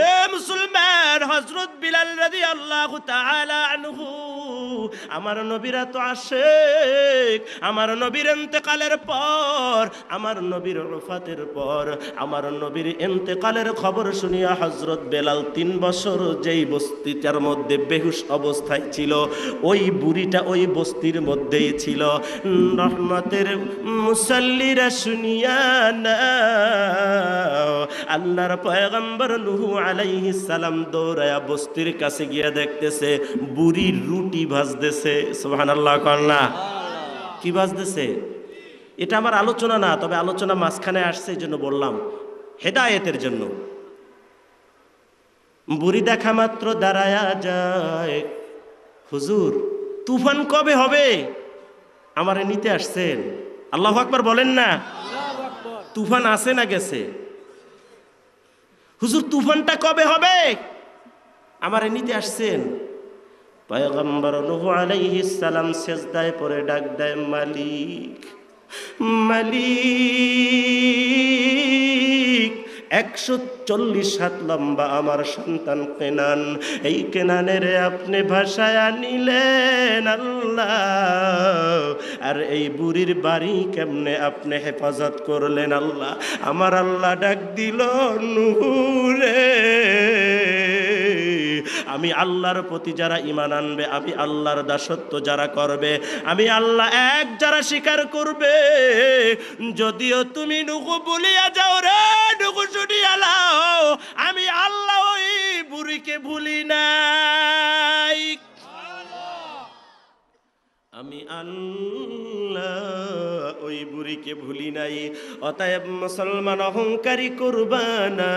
Speaker 1: এ মুসলমান, হযরত বিলাল রাদিয়াল্লাহু তাআলা আনহু, আমার নবীরা তো আশিক, আমার নবীর ইন্তেকালের পর, আমার নবীর ওফাতের পর, আমার নবীর ইন্তেকালের খবর শুনিয়া হযরত বেলাল 3 বছর যেই বস্তিটার মধ্যে বেহুশ অবস্থায় ছিল, ওই বুড়িটা ওই বস্তির মধ্যেই ছিল। রহমতের মুসাল্লিরা শুনিয়া নাও, আল্লাহর পয়গম্বর নূহ আলাইহিস সালাম দৌড়ায়া বস্তির কাছে গিয়া দেখতেছে বুড়ির রুটি ভাজতেছে। সুবহানাল্লাহ কন্যা, কি ভাজতেছে? এটা আমার আলোচনা না, তবে আলোচনা মাঝখানে আসছে এই জন্য বললাম, হেদায়েতের জন্য। বুড়ি দেখা মাত্র দাঁড়ায়া যায়, হুজুর তুফান কবে হবে? আমারে নিতে আসছেন? আল্লাহু আকবার বলেন না। তুফান আসে না গেছে? হুজুর তুফানটা কবে হবে? আমারে নিতে আসছেন? পয়গম্বর নূহ আলাইহিস সালাম সেজদায় পড়ে ডাক দেয়, মালিক, মালিক, 140 হাত লম্বা আমার সন্তান কেনান, এই কেনানের আপনি ভাষায় আনিলেন আল্লাহ, আর এই বুড়ির বাড়ি কেমনে আপনি হেফাজত করলেন আল্লাহ। আমার আল্লাহ ডাক দিল, নূরে, আমি আল্লাহর প্রতি যারা ঈমান আনবে, আমি আল্লাহর দাসত্ব যারা করবে, আমি আল্লাহ এক যারা স্বীকার করবে, যদিও তুমি নূহ ভুলিয়া যাও রে নূহ, শুনিয়া লাও, আমি আল্লাহ ওই বুড়িকে ভুলি নাই, আমি আল্লাহ ওই বুড়িকে ভুলি নাই। অতএব মুসলমান অহংকারী করবানা,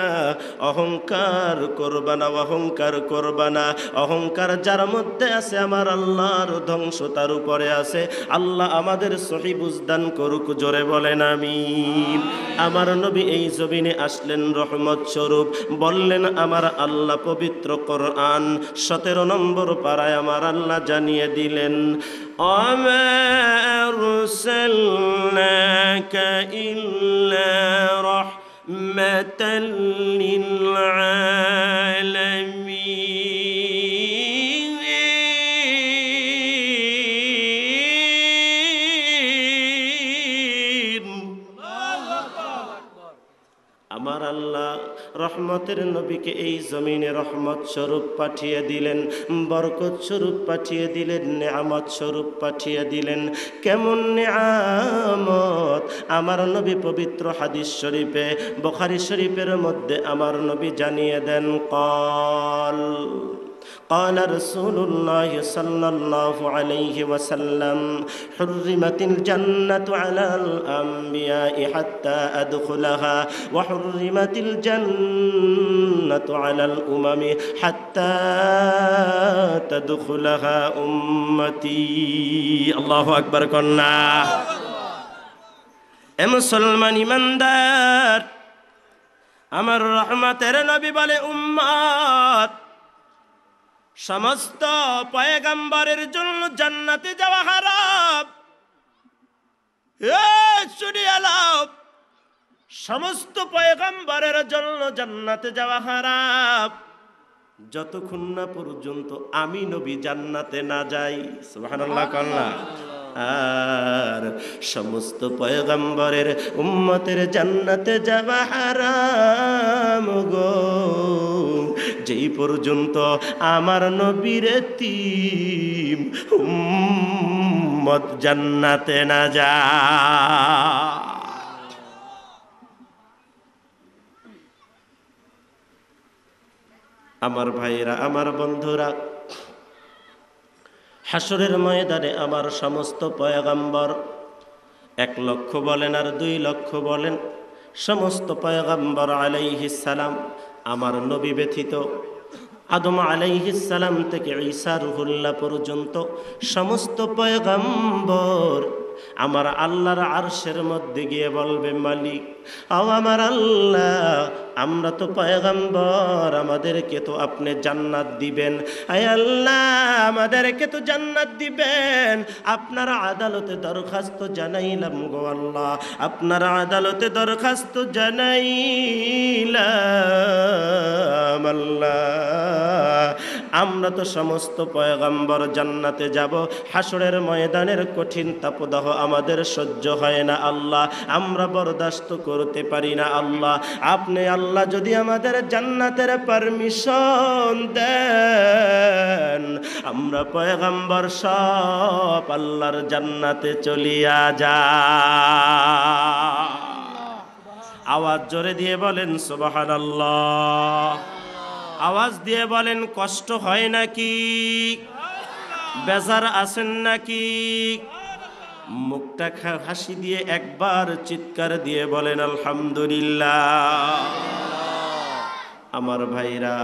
Speaker 1: অহংকার করবানা, অহংকার করবানা। অহংকার যার মধ্যে আছে আমার আল্লাহর ধ্বংস তার উপরে আছে। আল্লাহ আমাদের সহি বুঝদান করুক, জোরে বলেন আমিন। আমার নবী এই জমিনে আসলেন রহমত স্বরূপ, বললেন আমার আল্লাহ পবিত্র কোরআন 17 নম্বর পারায় আমার আল্লাহ জানিয়ে দিলেন, وما أرسلناك إلا رحمة للعالمين রহমতের নবীকে এই জমিনে রহমত স্বরূপ পাঠিয়ে দিলেন, বরকত স্বরূপ পাঠিয়ে দিলেন, নেয়ামত স্বরূপ পাঠিয়ে দিলেন। কেমন নেয়ামত! আমার নবী পবিত্র হাদিস শরীফে, বুখারী শরীফের মধ্যে আমার নবী জানিয়ে দেন, قال رسول الله صلى الله عليه وسلم حرمت الجنة على الأنبياء حتى أدخلها وحرمت الجنة على الأمم حتى تدخلها أمتي الله أكبر كنا মুসলমান ইমানদার আমার রহমতের নবী বলে উম্মত সমস্ত পয়গম্বরের জন্য জান্নাতে যাওয়া হারাম। শুনিয়ে নাও, সমস্ত পয়গম্বরের জন্য জান্নাতে যাওয়া হারাম যতক্ষণ না পর্যন্ত আমি নবী জান্নাতে না যাই। সুবহানাল্লাহ কাল্লা। আর সমস্ত পয়গম্বরের উম্মতের জান্নাতে যাওয়া হারাম গো যেই পর্যন্ত আমার নবীর এতিম উম্মত জান্নাতে না যায়। আমার ভাইরা, আমার বন্ধুরা, হাসরের ময়দানে আমার সমস্ত পয়গম্বর 1 লক্ষ বলেন আর 2 লক্ষ বলেন, সমস্ত পয়গম্বর আলাইহিস সালাম আমার নবী ব্যতীত আদম আলাইহিস সালাম থেকে ঈসা রুহুল্লাহ পর্যন্ত সমস্ত পয়গম্বর আমার আল্লাহর আরশের মধ্যে গিয়ে বলবে, মালিক আও আমার আল্লাহ, আমরা তো পয়গম্বর, আমাদেরকে তো আপনি জান্নাত দিবেন। আয় আল্লাহ, আমাদেরকে তো জান্নাত দিবেন। আপনার আদালতে দরখাস্ত জানাইলাম গো আল্লাহ, আপনার আদালতে দরখাস্ত জানাইলাম আল্লাহ, আমরা তো সমস্ত পয়গম্বর জান্নাতে যাব, হাসরের ময়দানের কঠিন তাপদাহ আমাদের সহ্য হয় না আল্লাহ, আমরা বরদাস্ত করতে পারি না আল্লাহ। আপনি আল্লাহ যদি আমাদের জান্নাতের পারমিশন দেন, আমরা পয়গম্বর সব আল্লাহর জান্নাতে চলিয়া যা। আওয়াজ জোরে দিয়ে বলেন সুবহানাল্লাহ। আওয়াজ দিয়ে বলেন, কষ্ট হয় নাকি? বেজার আছেন নাকি? মুখটা হাসি দিয়ে একবার চিৎকার দিয়ে বলেন আলহামদুলিল্লাহ। আমার ভাইরা,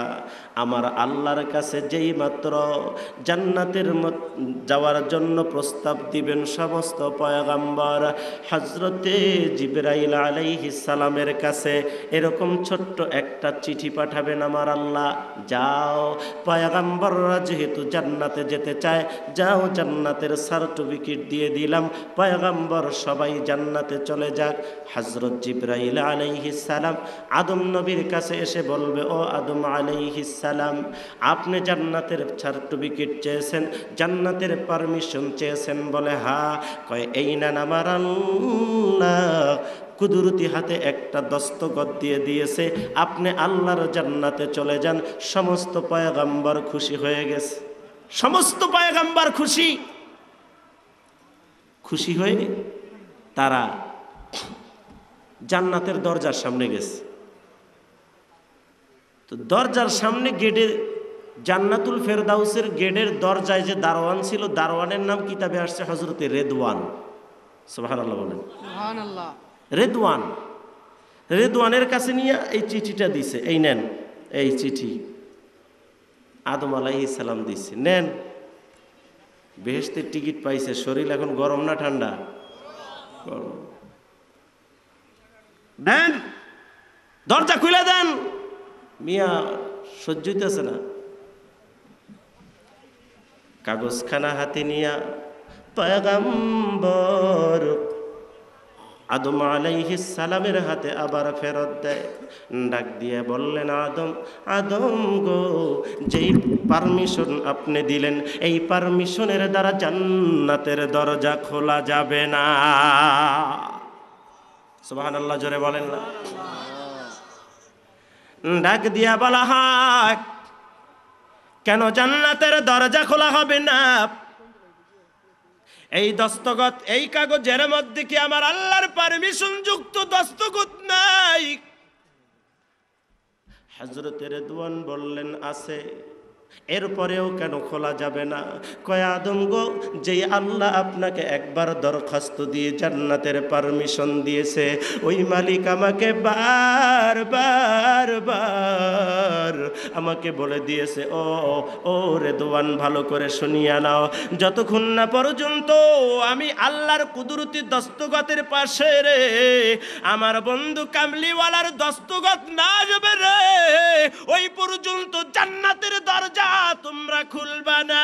Speaker 1: আমার আল্লাহর কাছে যেই মাত্র জান্নাতের যাওয়ার জন্য প্রস্তাব দিবেন সমস্ত পয়গম্বর, হযরতে জিবরাইল আলাইহিস সালামের কাছে এরকম ছোট্ট একটা চিঠি পাঠাবেন আমার আল্লাহ, যাও পয়গম্বররা যেহেতু জান্নাতে যেতে চায়, যাও জান্নাতের সার্টিফিকেট দিয়ে দিলাম, পয়গম্বর সবাই জান্নাতে চলে যাক। হযরত জিবরাইল আলাইহিস সালাম আদম নবীর কাছে এসে বলবে, ও আদম আলাইহিস সালাম, আপনি জান্নাতের সার্টিফিকেট চেয়েছেন, জান্নাতের পারমিশন চেয়েছেন? বলে হ্যাঁ। কয় এই নেন আমার আল্লাহ কুদরতি হাতে একটা দস্তখত দিয়ে দিয়েছে, আপনি আল্লাহর জান্নাতে চলে যান। সমস্ত পয়গম্বর খুশি হয়ে গেছে, সমস্ত পয়গম্বর খুশি। খুশি হয়ে তারা জান্নাতের দরজার সামনে গেছে। তো দরজার সামনে গেটে, জান্নাতুল ফেরদাউসের গেটের দরজায় যে দারোয়ান ছিল, দারোয়ানের নাম কিতাবে আসছে হযরতে রেদওয়ান। সুবহানাল্লাহ বলেন। সুবহানাল্লাহ। রেদওয়ান, রেদওয়ানের কাছে নিয়ে এই চিঠিটা দিছে, এই নেন এই চিঠি, আদম আলাইহিস সালাম দিছে, নেন। বেহেশতের টিকিট পাইছে। শরীর এখন গরম না ঠান্ডা? গরম। দেন, দরজা খুলে দেন। মিয়া সহ্য হইতেছে না, কাগজখানা হাতে নিয়া পয়গম্বর আদম আলাইহিস সালামের হাতে আবার ফেরত দেয়। ডাক দিয়ে বললেন, আদম, আদম গো, যেই পারমিশন আপনি দিলেন, এই পারমিশনের দ্বারা জান্নাতের দরজা খোলা যাবে না। সুবহানাল্লাহ জোরে বলেন না? ডাক দিয়া বলা হয়, কেন জান্নাতের দরজা খোলা হবে না? এই দস্তখত, এই কাগজের মধ্যে কি আমার আল্লাহর পারমিশন যুক্ত দস্তখত নাই? হযরত রিদওয়ান বললেন আছে। এরপরেও কেন খোলা যাবে না? কয় আদম গো, যেই আল্লাহ আপনাকে একবার দরখাস্ত দিয়ে জান্নাতের পারমিশন দিয়েছে, ওই মালিক আমাকে বার আমাকে বলে দিয়েছে, ও রিদওয়ান ভালো করে শুনিয়া নাও, যতক্ষণ না পর্যন্ত আমি আল্লাহর কুদরতি দস্তখতের পাশে রে আমার বন্ধু কামলিওয়ালার দস্তখত না যাবে রে, ওই পর্যন্ত জান্নাতের দরজা তোমরা খুলবা না।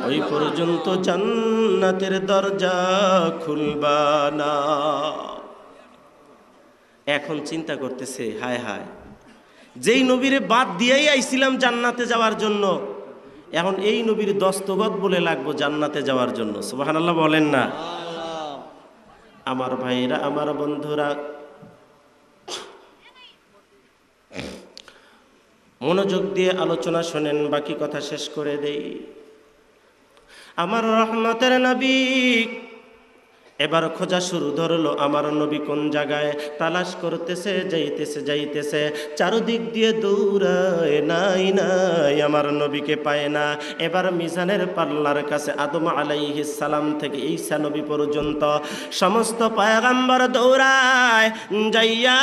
Speaker 1: ওই পর্যন্ত জান্নাতের দরজা খুলবা না। এখন চিন্তা করতেছে, হায় হায়, যেই নবীরে বাদ দিয়েই আইছিলাম জান্নাতে যাওয়ার জন্য, এখন এই নবীর দস্তখত বলে লাগবো জান্নাতে যাওয়ার জন্য। সুবহানাল্লাহ বলেন না? আমার ভাইরা, আমার বন্ধুরা, মনোযোগ দিয়ে আলোচনা শোনেন, বাকি কথা শেষ করে দেই। আমার রহমতের নবী এবার খোঁজা শুরু ধরলো, আমার নবী কোন জায়গায়? তালাশ করতেছে, যাইতেছে, চারদিক দিয়ে দৌড়ায়, নাই আমার নবীকে পায় না। এবার মিজানের পাল্লার কাছে আদম আলাইহিস সালাম থেকে ঈসা নবী পর্যন্ত সমস্ত পয়গম্বর দৌড়ায়, যাইয়া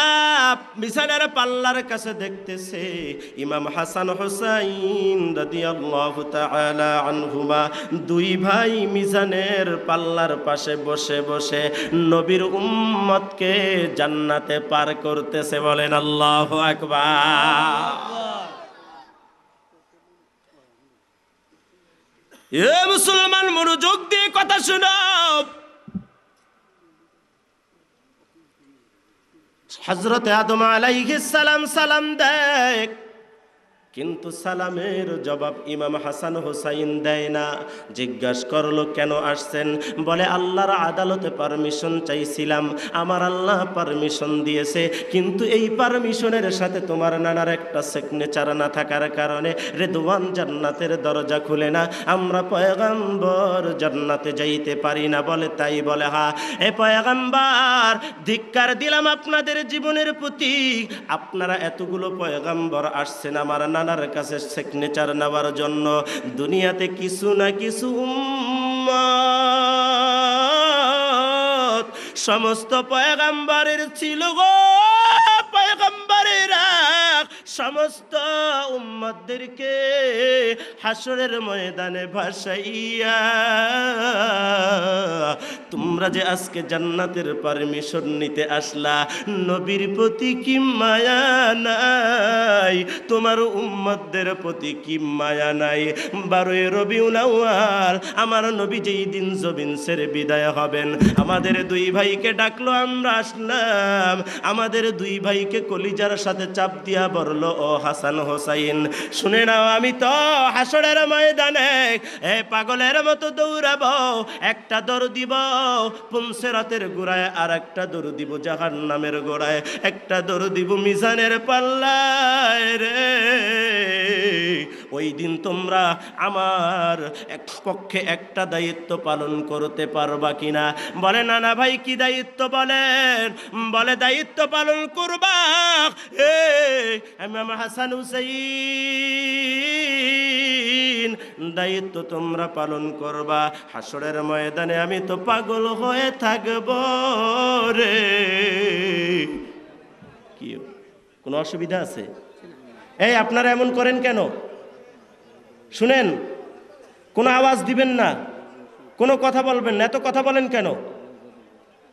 Speaker 1: মিজানের পাল্লার কাছে দেখতেছে ইমাম হাসান হুসাইন রাদিয়াল্লাহু তাআলা আনহুমা দুই ভাই মিজানের পাল্লার পাশে বসে বসে নবীর উম্মতকে জান্নাতে পার করতেছে। বলেন আল্লাহু আকবার। এ মুসলমান, মনোযোগ দিয়ে কথা শোনো। হযরত আদম আলাইহিস সালাম সালাম দেয়, কিন্তু সালামের জবাব ইমাম হাসান হুসাইন দেয় না। জিজ্ঞাসা করলো, কেন আসছেন? বলে, আল্লাহর আদালতে পারমিশন চাইছিলাম, আমার আল্লাহ পারমিশন দিয়েছে, কিন্তু এই পারমিশনের সাথে তোমার নানার একটা সিগনেচার না থাকার কারণে রিদওয়ান জান্নাতের দরজা খুলে না, আমরা পয়গম্বর জান্নাতে যাইতে পারি না। বলে, তাই? বলে, হ্যাঁ। এ পয়গম্বর, ধিক্কার দিলাম আপনাদের জীবনের প্রতি, আপনারা এতগুলো পয়গম্বর আসছেন আমার নানার কাছে সিগনেচার নেওয়ার জন্য, দুনিয়াতে কিছু না কিছু উম্মত সমস্ত পয়গম্বরের ছিল গো। পয়গম্বরেরা সমস্ত উম্মতদেরকে হাসরের ময়দানে ভাসাইয়া, তোমরা যে আজকে জান্নাতের পারমিশন নিতে আসলা, নবীর প্রতি কি মায়া নাই? তোমার উম্মতদের প্রতি কি মায়া নাই? 12 রবিউল আউয়াল আমার নবী যেই দিন জবিন ছেড়ে বিদায় হবেন, আমাদের দুই ভাইকে ডাকলো, আমরা আসলাম। আমাদের দুই ভাইকে কলিজার সাথে চাপ দিয়া বলল, ও হাসান হোসাইন, শুনে নাও, আমি তো হাসরের ময়দানে পাগলের মতো দৌড়াবো, একটা দৌড় দিব পুনসেরাতের গোড়ায়, আর একটা দৌড় দিব জাহান্নামের গোড়ায়, একটা দৌড় দিব মিজানের পাল্লায় রে। ওই দিন তোমরা আমার এক পক্ষে একটা দায়িত্ব পালন করতে পারবা কিনা? বলে, না না ভাই, কি দায়িত্ব বলেন? বলে, দায়িত্ব পালন করবা ইমাম হাসান হুসাইন, দায়িত্ব তোমরা পালন করবা। হাসরের ময়দানে আমি তো পাগল হয়ে থাকব রে। কি কোনো অসুবিধা আছে? এই আপনারা এমন করেন কেন? শুনেন, কোনো আওয়াজ দিবেন না, কোনো কথা বলবেন না। এত কথা বলেন কেন?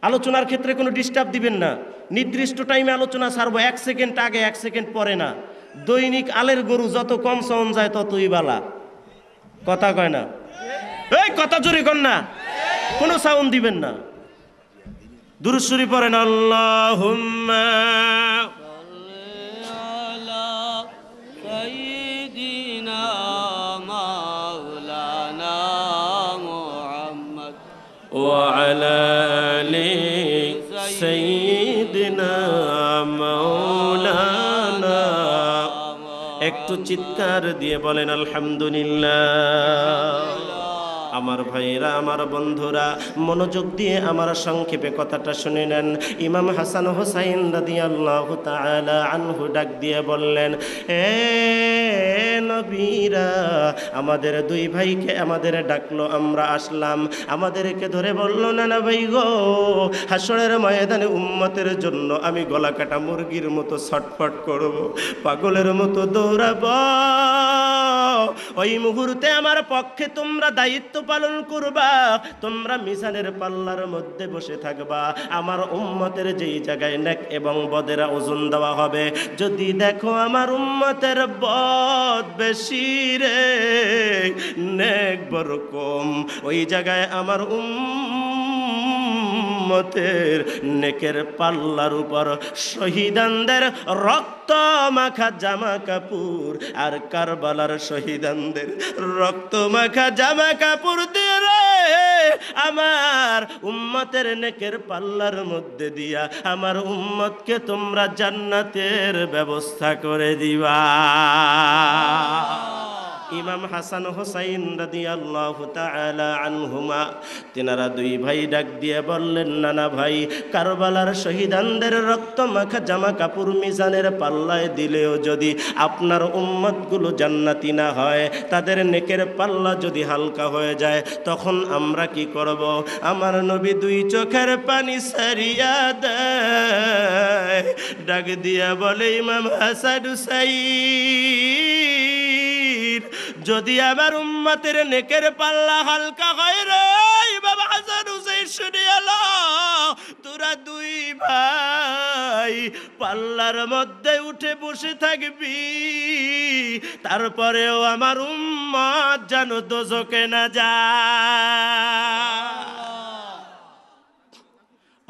Speaker 1: আলোচনার ক্ষেত্রে কোনো ডিস্টার্ব দিবেন না। নির্দিষ্ট টাইমে আলোচনা ছাড়বো, 1 সেকেন্ড আগে 1 সেকেন্ড পরে না। দৈনিক আলের গরু যত কম সাউন্ড যায় ততই বালা। কথা কয় না? এই কথা জোরে কর না, কোনো সাউন্ড দিবেন না। দুরূদ শরীফ পড়েন, আল্লাহুম্মা
Speaker 2: সাল্লি আলা
Speaker 1: على آل سيدنا مولانا একটু চিৎকার দিয়ে বলেন আলহামদুলিল্লাহ। আমার ভাইরা, আমার বন্ধুরা, মনোযোগ দিয়ে আমার সংক্ষেপে কথাটা শুনে নেন। ইমাম হাসান হোসাইন রাদিয়াল্লাহু তাআলা আনহু ডাক দিয়ে বললেন, এ নবীরা, আমাদের দুই ভাইকে আমাদের ডাকলো, আমরা আসলাম। আমাদেরকে ধরে বলল, না না ভাই গো, হাসরের ময়দানে উম্মতের জন্য আমি গলা কাটা মুরগির মতো ছটফট করব, পাগলের মতো দৌড়াবো। ওই মুহূর্তে আমার পক্ষে তোমরা দায়িত্ব পালন করবা, তোমরা মিজানের পাল্লার মধ্যে বসে থাকবা। আমার উম্মতের যেই জায়গায় নেক এবং বদেরা ওজন দেওয়া হবে, যদি দেখো আমার উম্মতের বদ বেশি রে, নেক বড় কম, ওই জায়গায় আমার উম্মতের নেকের পাল্লার উপর শহীদানদের রক্ত মাখা জামা কাপড় আর কারবালার শহীদানদের রক্ত মাখা জামা কাপড় দিয়ে রে আমার উম্মতের নেকের পাল্লার মধ্যে দিয়া আমার উম্মতকে তোমরা জান্নাতের ব্যবস্থা করে দিবা। ইমাম হাসান হোসাইন রাদিয়াল্লাহু তাআলা আনহুমা তিনারা দুই ভাই ডাক দিয়ে বললেন, নানা ভাই, কারবালার শহীদানদের রক্ত মাখা জামা কাপড় মিজানের পাল্লায় দিলেও যদি আপনার উম্মতগুলো জান্নাতি না হয়, তাদের নেকের পাল্লা যদি হালকা হয়ে যায়, তখন আমরা কি করব? আমার নবী দুই চোখের পানি সারিয়া দেয়, ডাক দিয়া বলে, ইমাম হাসান হুসাইন, যদি আমার উম্মতের নেকের পাল্লা হালকা হয় রে বাবা হাসান হুসাইন, শুনে এলো, তোরা দুই ভাই পাল্লার মধ্যে উঠে বসে থাকবি, তারপরেও আমার উম্মত যেন দোজখে না যায়।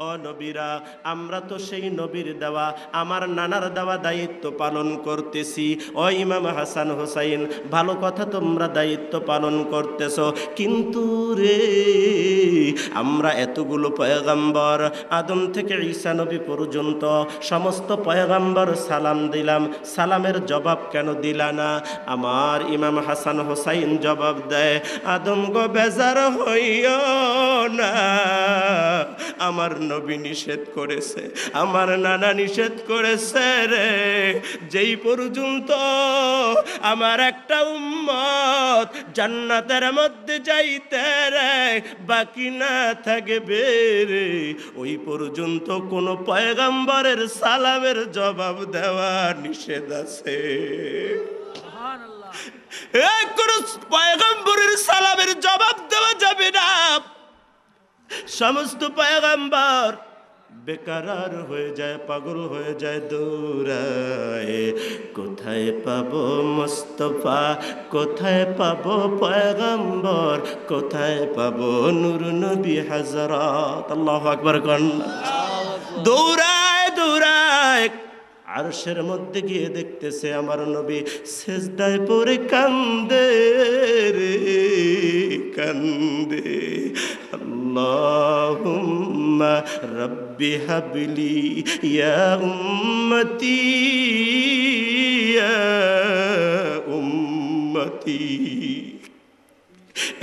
Speaker 1: ও নবীরা, আমরা তো সেই নবীর দেওয়া, আমার নানার দেওয়া দায়িত্ব পালন করতেছি। ও ইমাম হাসান হোসাইন, ভালো কথা, তোমরা দায়িত্ব পালন করতেছ, কিন্তু রে আমরা এতগুলো পয়গাম্বর, আদম থেকে ঈসা নবী পর্যন্ত সমস্ত পয়গাম্বর সালাম দিলাম, সালামের জবাব কেন দিলা না? আমার ইমাম হাসান হোসাইন জবাব দেয়, আদম গো বেজার হইও না, আমার নবী নিষেধ করেছে, আমার নানা নিষেধ করেছে রে, যেই পর্যন্ত আমার একটা উম্মত জান্নাতের মধ্যে যাইতে রে বাকি না থাকবে রে, ওই পর্যন্ত কোন পয়গাম্বরের সালামের জবাব দেওয়া নিষেধ আছে। কোন পয়গাম্বরের সালামের জবাব দেওয়া যাবে না। সমস্ত পয়গাম্বর বেকারার হয়ে যায়, পাগল হয়ে যায়, দৌড়ায়, কোথায় পাবো মুস্তাফা, কোথায় পাবো পয়গাম্বর, কোথায় পাবো নূর নবী হযরত। আল্লাহু আকবার কোন, দৌড়ায় দৌড়ায়, আরশের মধ্যে গিয়ে দেখতেছে আমার নবী সেজদায় পড়ে কান্দে রে কান্দে। আল্লাহুম্মা রাব্বি হাবলি ইয়া উম্মতি ইয়া উম্মতি।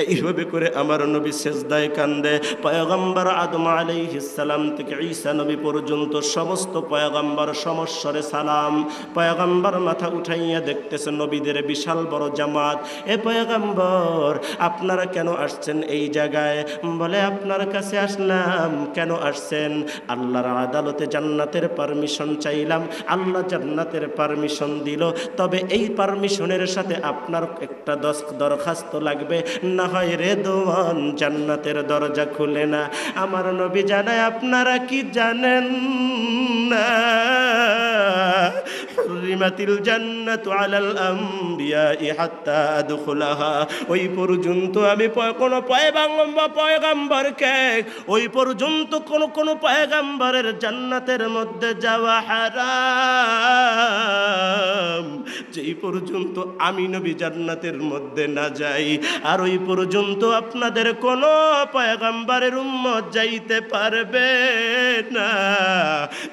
Speaker 1: এইভাবে করে আমার নবী সেজদায় কান্দে। পয়গম্বর আদম আলাইহিস সালাম থেকে ঈসা নবী পর্যন্ত সমস্ত পয়গম্বর সমস্বরে সালাম। পয়গম্বর মাথা উঠাইয়া দেখতেছে নবীদের বিশাল বড় জামাত। এ পয়গম্বর, আপনারা কেন আসছেন এই জায়গায়? বলে, আপনার কাছে আসলাম। কেন আসছেন? আল্লাহর আদালতে জান্নাতের পারমিশন চাইলাম, আল্লাহ জান্নাতের পারমিশন দিল, তবে এই পারমিশনের সাথে আপনার একটা দরখাস্ত লাগবে, না হয় রেদওয়ান জান্নাতের দরজা খুলে না। আমার নবী জানায়, আপনারা কি জানেন না হুররিমাতিল জান্নাতু আলাল আমবিয়াই হাত্তা আদখুলাহা, ওই পর্যন্ত আমি কোনো পয়গাম্বরকে ওই পর্যন্ত কোন পয়গাম্বরের জান্নাতের মধ্যে যাওয়া হারাম, যেই পর্যন্ত আমি নবী জান্নাতের মধ্যে না যাই, আর ওই পর্যন্ত আপনাদের কোন পয়গাম্বরের উম্মত যাইতে পারবে না,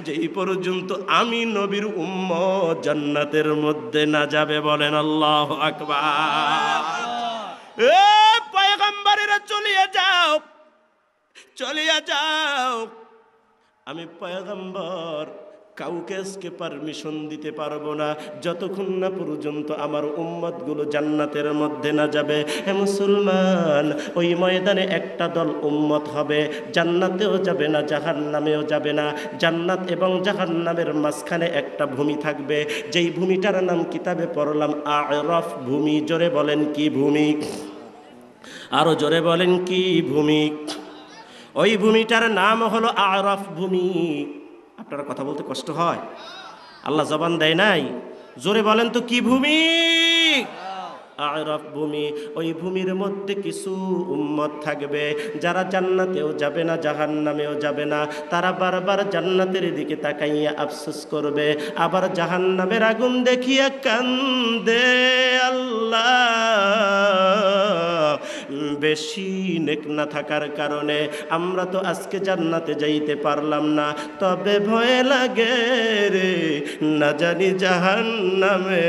Speaker 1: যেই পর্যন্ত আমি নবীর উম্মত জান্নাতের মধ্যে না যাবে। বলেন আল্লাহু আকবার। এ পয়গাম্বরেরা চলিয়ে যাও। আমি পয়গাম্বর কাউকে আজকে পারমিশন দিতে পারবো না যতক্ষণ না পর্যন্ত আমার উম্মতগুলো জান্নাতের মধ্যে না যাবে। হে মুসলমান, ওই ময়দানে একটা দল উম্মত হবে, জান্নাতেও যাবে না জাহান্নামেও যাবে না। জান্নাত এবং জাহান্নামের মাঝখানে একটা ভূমি থাকবে, যেই ভূমিটার নাম কিতাবে পড়লাম আরাফ ভূমি। জোরে বলেন কি ভূমি? আরো জোরে বলেন কি ভূমি? ওই ভূমিটার নাম হলো আরাফ ভূমি। আপনারা কথা বলতে কষ্ট হয়? আল্লাহ জবান দেয় নাই? জোরে বলেন তো কি ভূমি? আরাফ ভূমি। ওই ভূমির মধ্যে কিছু উম্মত থাকবে যারা জান্নাতেও যাবে না জাহান্নামেও যাবে না। তারা বারবার জান্নাতের দিকে তাকাইয়া আফসোস করবে, আবার জাহান্নামের আগুন দেখিয়া কান্দে। আল্লাহ, বেশি নেক না থাকার কারণে আমরা তো আজকে জান্নাতে যাইতে পারলাম না, তবে ভয় লাগে রে, না জানি জাহান্নামে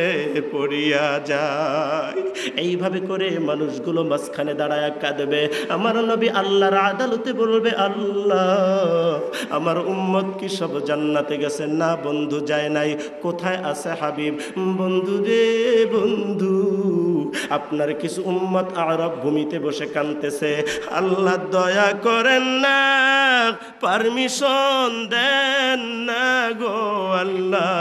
Speaker 1: পড়িয়া যায়। এইভাবে করে মানুষগুলো মাঝখানে দাঁড়ায় কাঁদবে। আমার নবী আল্লাহর আদালতে বলবে, আল্লাহ, আমার উম্মত কি সব জান্নাতে গেছে? না বন্ধু, যায় নাই। কোথায় আছে হাবিব? বন্ধু রে বন্ধু, আপনার কিছু উম্মত আরব ভূমিতে বসে কাঁদতেছে। আল্লাহ দয়া করেন না, পারমিশন দেন না গো আল্লাহ।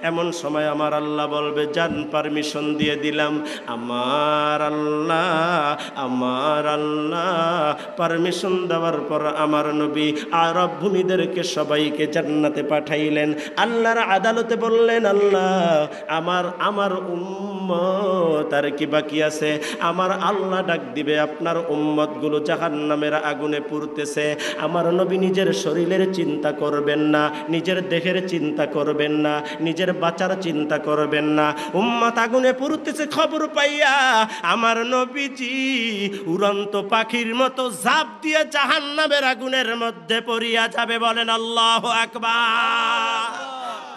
Speaker 1: এমন সময় আমার আল্লাহ বলবে, যান, পারমিশন দিয়ে দিলাম। আমার আল্লাহ পারমিশন দেওয়ার পর আমার নবী আরব ভূমিদেরকে সবাইকে জান্নাতে পাঠাইলেন। আল্লাহর আদালতে বললেন, আল্লাহ, আমার উম্মত আর কি বাকি আছে? আমার আল্লাহ ডাক দিবে, আপনার উম্মতগুলো জাহান্নামের আগুনে পুড়তেছে। আমার নবী নিজের শরীরের চিন্তা করবেন না, নিজের দেহের চিন্তা করবেন না, নিজের বাঁচার চিন্তা করবেন না। উম্মত আগুনে পুড়তেছে খবর পাইয়া আমার নবীজি উড়ন্ত পাখির মতো ঝাঁপ দিয়ে জাহান্নামের আগুনের মধ্যে পড়িয়া যাবে। বলেন আল্লাহু আকবার।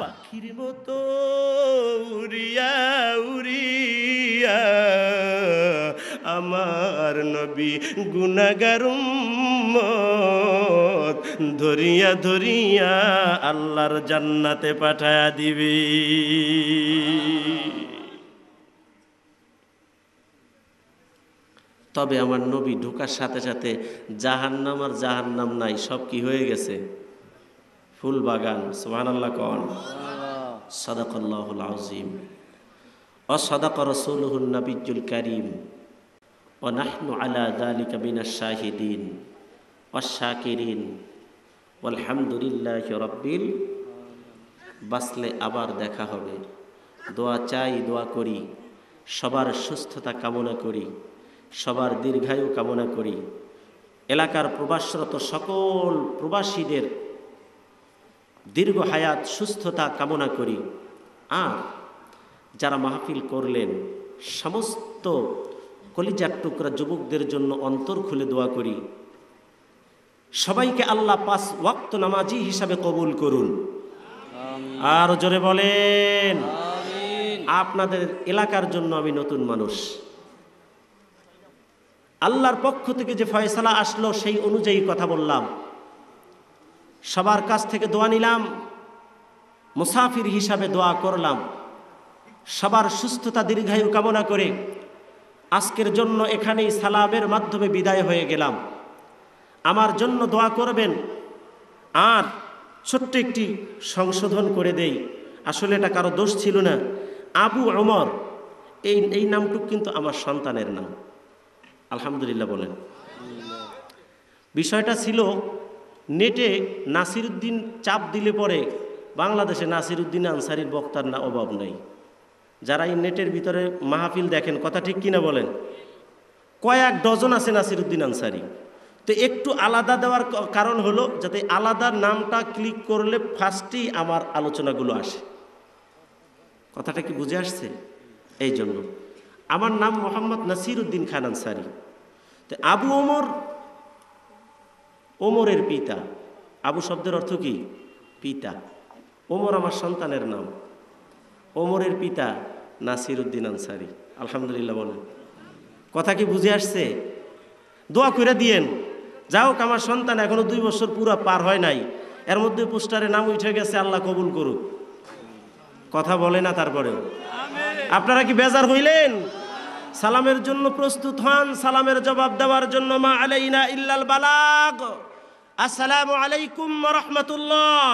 Speaker 1: পাখির মতো উড়িয়া উড়িয়া আমার নবী গুনাহগার উম্মত ধরিয়া ধরিয়া আল্লাহর জান্নাতে পাঠায়া দিবি। তবে আমার নবী ঢোকার সাথে সাথে জাহান্নাম আর জাহান্নাম নাই, সব কি হয়ে গেছে? ফুল বাগান। সুবহানাল্লাহ কোন? সাদাকাল্লাহুল আযীম ওয়া সাদাকা রাসূলুহুন নাবিয়্যুল কারীম ওয়া নাহনু আলা যালিকা মিনাশ শাহিদিন ওয়াশ শাকিরিন ওয়ালহামদুলিল্লাহি রাব্বিল। বাসলে আবার দেখা হবে। দোয়া চাই, দোয়া করি, সবার সুস্থতা কামনা করি, সবার দীর্ঘায়ু কামনা করি। এলাকার প্রবাসরত সকল প্রবাসীদের দীর্ঘ হায়াত সুস্থতা কামনা করি। আর যারা মাহফিল করলেন সমস্ত কলিজার টুকরা যুবকদের জন্য অন্তর খুলে দোয়া করি। সবাইকে আল্লাহ 5 ওয়াক্ত নামাজি হিসাবে কবুল করুন। আর জোরে বলেন আমিন। আপনাদের এলাকার জন্য আমি নতুন মানুষ, আল্লাহর পক্ষ থেকে যে ফয়সালা আসলো সেই অনুযায়ী কথা বললাম। সবার কাছ থেকে দোয়া নিলাম, মুসাফির হিসাবে দোয়া করলাম। সবার সুস্থতা দীর্ঘায়ু কামনা করে আজকের জন্য এখানেই সালামের মাধ্যমে বিদায় হয়ে গেলাম। আমার জন্য দোয়া করবেন। আর ছোট্ট একটি সংশোধন করে দেই, আসলে এটা কারো দোষ ছিল না। আবু ওমর এই নামটুক কিন্তু আমার সন্তানের নাম। আলহামদুলিল্লাহ বলেন। বিষয়টা ছিল নেটে নাসিরউদ্দিন চাপ দিলে পরে বাংলাদেশে নাসিরউদ্দিন আনসারীর বক্তার না অভাব নাই। যারা এই নেটের ভিতরে মাহফিল দেখেন, কথা ঠিক কিনা বলেন, কয়েক ডজন আছে নাসিরউদ্দিন আনসারী। তো একটু আলাদা দেওয়ার কারণ হলো যাতে আলাদা নামটা ক্লিক করলে ফার্স্টেই আমার আলোচনাগুলো আসে। কথাটা কি বুঝে আসছে? এই জন্য আমার নাম মোহাম্মদ নাসিরউদ্দিন খান আনসারী। তো আবু ওমর, ওমরের পিতা। আবু শব্দের অর্থ কি? পিতা। ওমর আমার সন্তানের নাম। ওমরের পিতা নাসিরউদ্দিন আনসারী। আলহামদুলিল্লাহ বলেন। কথা কি বুঝে আসছে? দোয়া করে দিয়েন, যাও আমার সন্তান এখনো 2 বছর পুরো পার হয় নাই, এর মধ্যে পোস্টারে নাম উঠে গেছে, আল্লাহ কবুল করুক। কথা বলে না তারপরেও? আপনারা কি বেজার হইলেন? সালামের জন্য প্রস্তুত হন, সালামের জবাব দেওয়ার জন্য। মা আলাইনা ইল্লাল বালাগ। আসসালামু আলাইকুম ওয়া রাহমাতুল্লাহ।